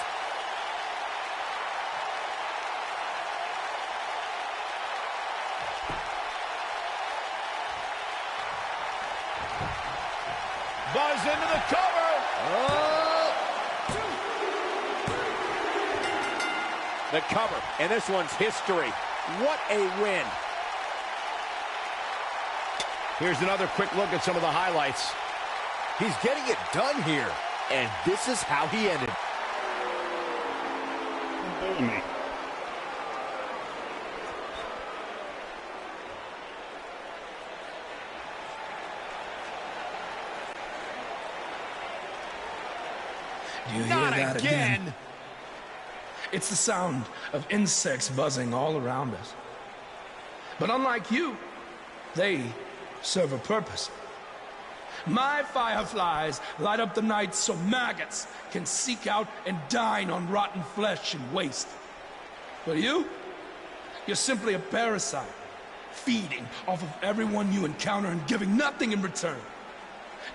Buzz into the cover. Oh. The cover, and this one's history. What a win. Here's another quick look at some of the highlights. He's getting it done here, and this is how he ended. Me. Do you hear Not that again. again? It's the sound of insects buzzing all around us. But unlike you, they serve a purpose. My fireflies light up the night so maggots can seek out and dine on rotten flesh and waste. But you're simply a parasite, feeding off of everyone you encounter and giving nothing in return.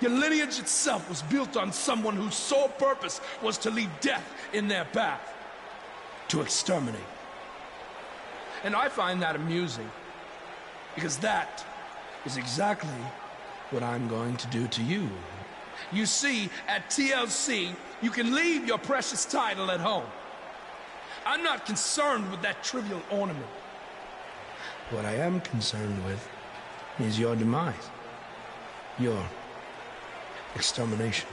Your lineage itself was built on someone whose sole purpose was to leave death in their path. to exterminate. And I find that amusing, because that is exactly what I'm going to do to you. You see, at TLC, you can leave your precious title at home. I'm not concerned with that trivial ornament. What I am concerned with is your demise, your extermination.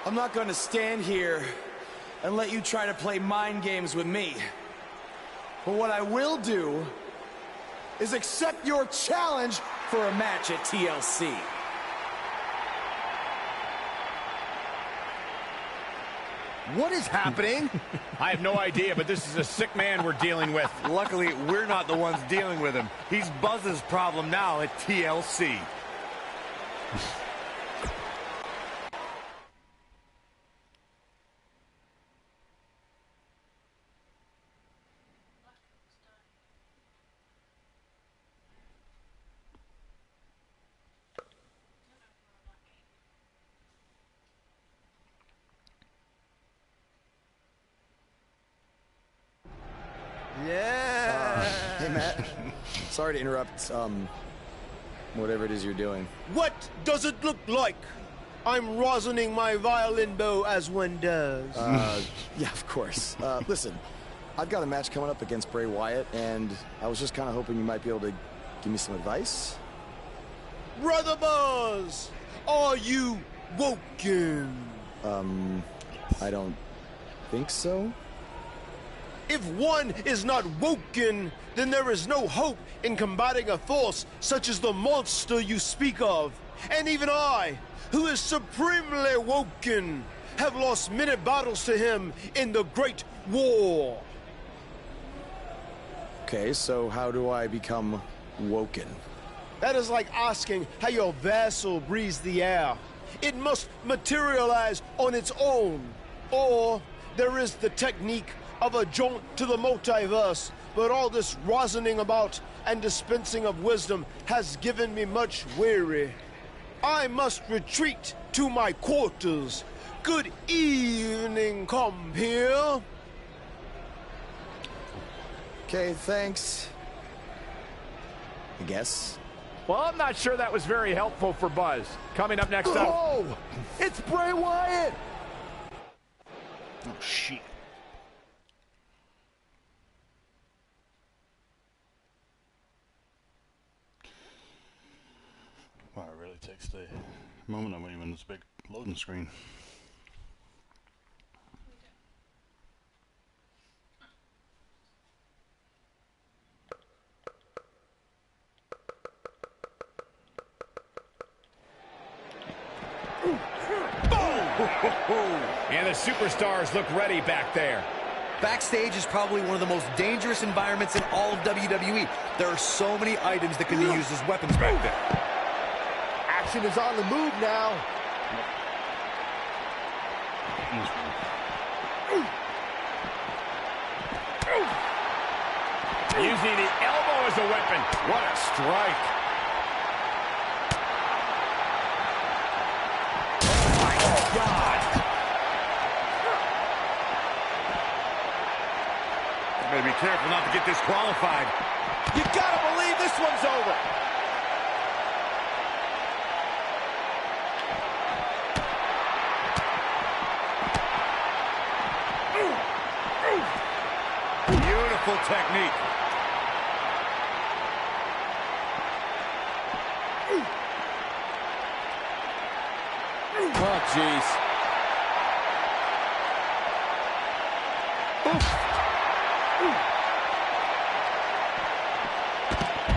I'm not going to stand here and let you try to play mind games with me. But what I will do is accept your challenge for a match at TLC. What is happening? I have no idea, but this is a sick man we're dealing with. Luckily, we're not the ones dealing with him. He's Buzz's problem now at TLC. Hey, Matt. Sorry to interrupt, whatever it is you're doing. What does it look like? I'm rosining my violin bow as one does. Yeah, of course. Listen, I've got a match coming up against Bray Wyatt, and I was just kind of hoping you might be able to give me some advice. Brother Buzz, are you woken? I don't think so. If one is not woken, then there is no hope in combating a force such as the monster you speak of. And even I, who is supremely woken, have lost many battles to him in the Great War. Okay, so how do I become woken? That is like asking how your vessel breathes the air. It must materialize on its own. Or there is the technique of a jaunt to the multiverse, but all this rosining about and dispensing of wisdom has given me much weary. I must retreat to my quarters. Good evening, compeer. Okay, thanks. I guess. Well, I'm not sure that was very helpful for Buzz. Coming up next up... Oh! It's Bray Wyatt! Oh, shit. Wow, it really takes the moment away when it's a big loading screen. And the superstars look ready back there. Backstage is probably one of the most dangerous environments in all of WWE. There are so many items that can be used as weapons back there. Action is on the move now. Using the elbow as a weapon. What a strike. Oh my God. Better be careful not to get disqualified. You gotta believe this one's over. Beautiful technique. Oh, jeez.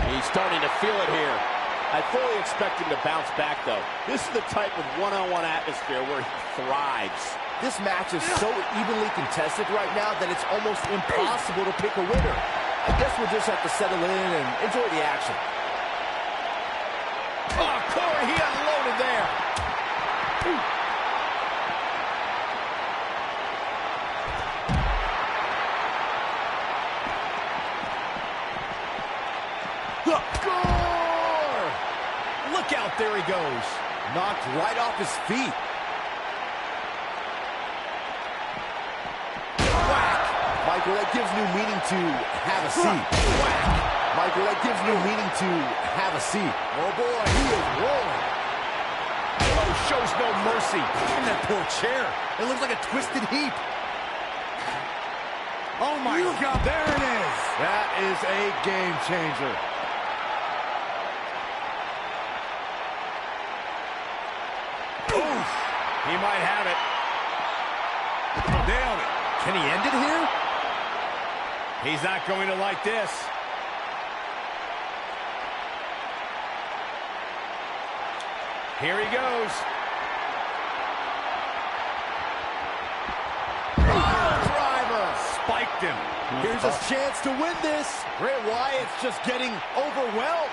He's starting to feel it here. I fully expect him to bounce back, though. This is the type of one-on-one atmosphere where he thrives. This match is so evenly contested right now that it's almost impossible to pick a winner. I guess we'll just have to settle in and enjoy the action. Oh, Corey, he unloaded there. Score! Look out, there he goes. Knocked right off his feet. Michael, that gives new meaning to have a seat. Whack. Michael, that gives new meaning to have a seat. Oh boy, he is rolling. Oh, shows no mercy. And that poor chair. It looks like a twisted heap. Oh my God, there it is. That is a game changer. Oof. He might have it. Nailed it. Can he end it here? He's not going to like this. Here he goes. Driver. Spiked him. Here's his chance to win this. Bray Wyatt's just getting overwhelmed.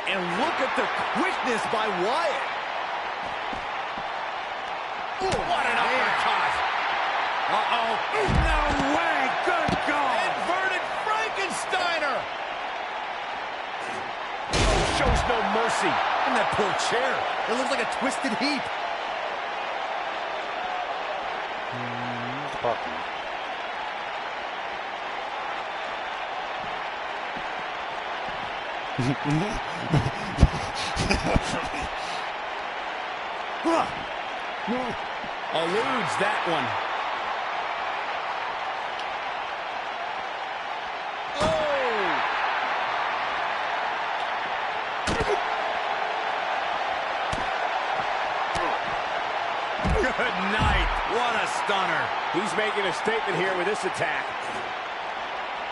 And look at the quickness by Wyatt. Ooh, what an uppercut. Uh-oh. No way. Good God. Inverted Frankensteiner. Oh, shows no mercy. And that poor chair. It looks like a twisted heap. Eludes that one. Good night. What a stunner. He's making a statement here with this attack.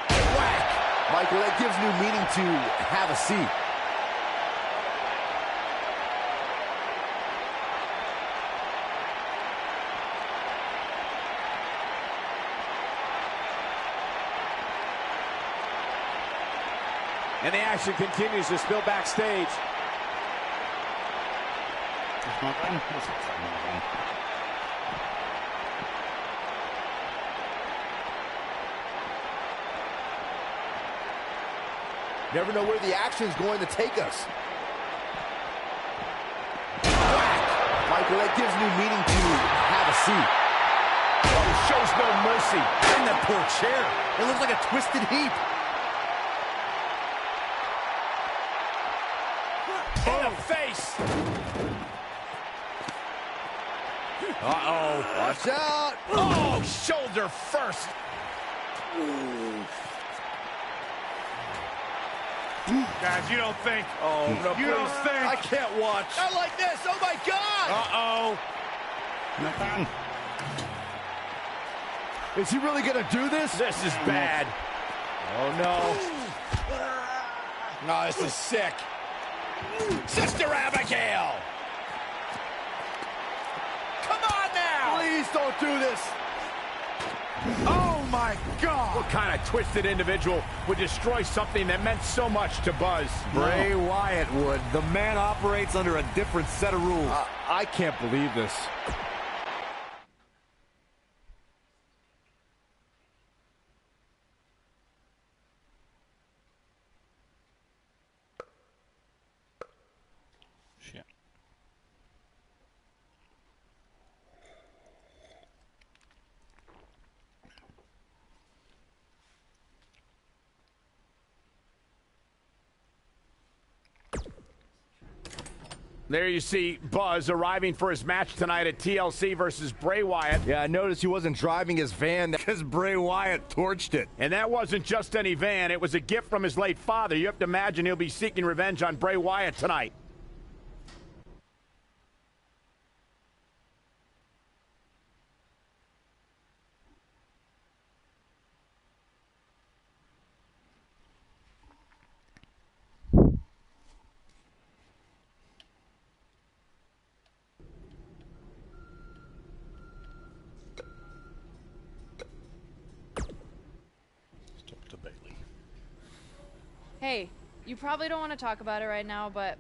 Whack. Michael, that gives new meaning to have a seat. And the action continues to spill backstage. Never know where the action's going to take us. Whack. Michael, that gives new meaning to have a seat. Oh, shows no mercy. And that poor chair. It looks like a twisted heap. In the face. Uh-oh. Watch out. Oh, shoulder first. Guys, you don't think. Oh, no, you don't think. I can't watch. Not like this. Oh, my God. Uh-oh. Is he really going to do this? This is bad. Oh, no. No, this is sick. Sister Abigail. Come on now. Please don't do this. Oh, my God. What kind of twisted individual would destroy something that meant so much to Buzz? Bray Wyatt would. The man operates under a different set of rules. I can't believe this. Shit. There you see Buzz arriving for his match tonight at TLC versus Bray Wyatt. Yeah, I noticed he wasn't driving his van Because Bray Wyatt torched it. And that wasn't just any van. It was a gift from his late father. You have to imagine he'll be seeking revenge on Bray Wyatt tonight. Hey, you probably don't want to talk about it right now, but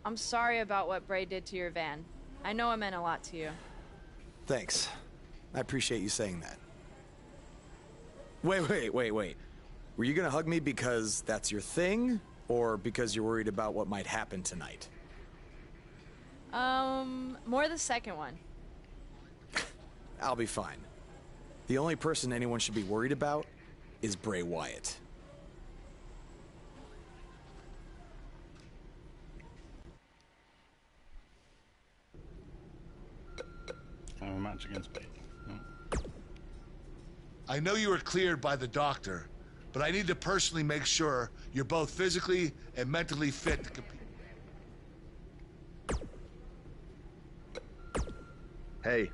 I'm sorry about what Bray did to your van. I know it meant a lot to you. Thanks. I appreciate you saying that. Wait. Were you gonna hug me because that's your thing, or because you're worried about what might happen tonight? More the second one. I'll be fine. The only person anyone should be worried about is Bray Wyatt. I have a match against Bailey. No. I know you were cleared by the doctor, but I need to personally make sure you're both physically and mentally fit to compete. Hey.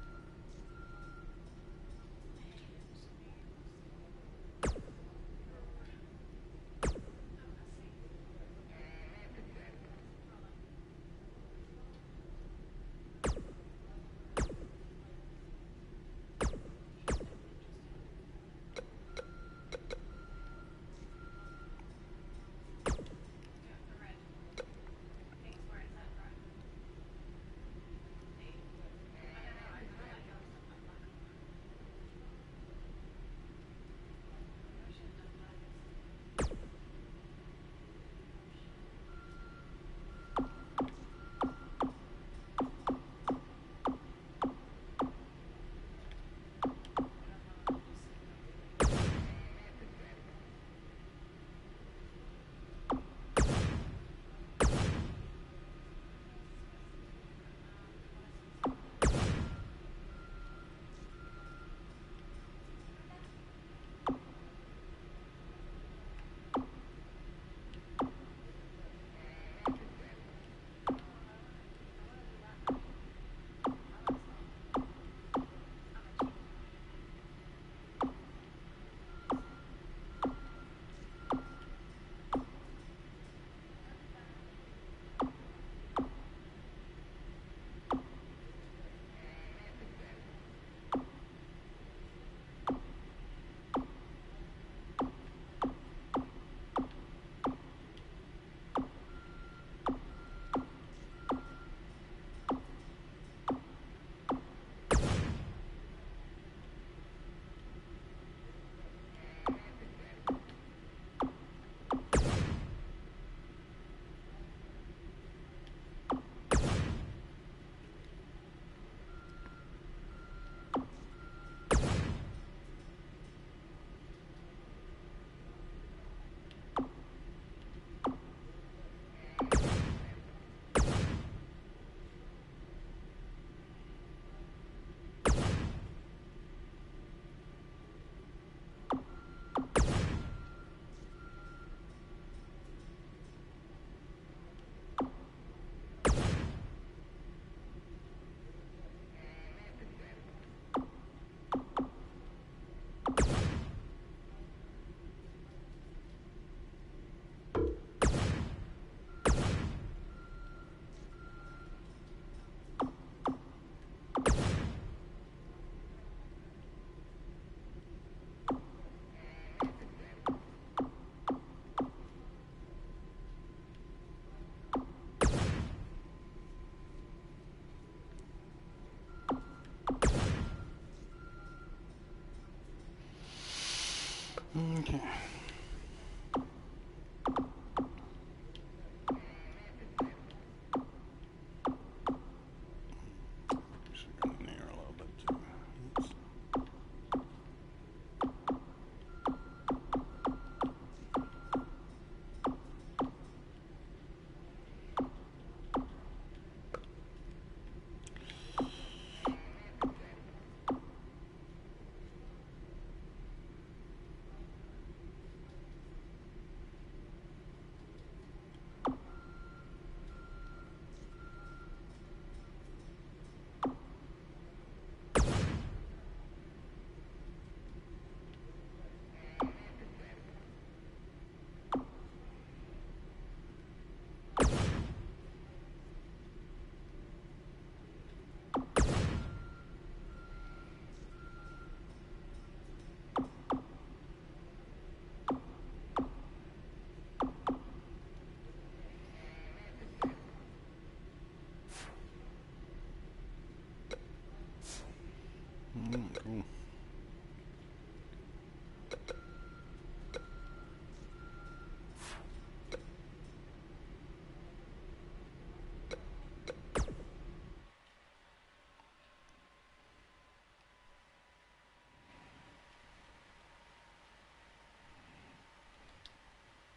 Okay.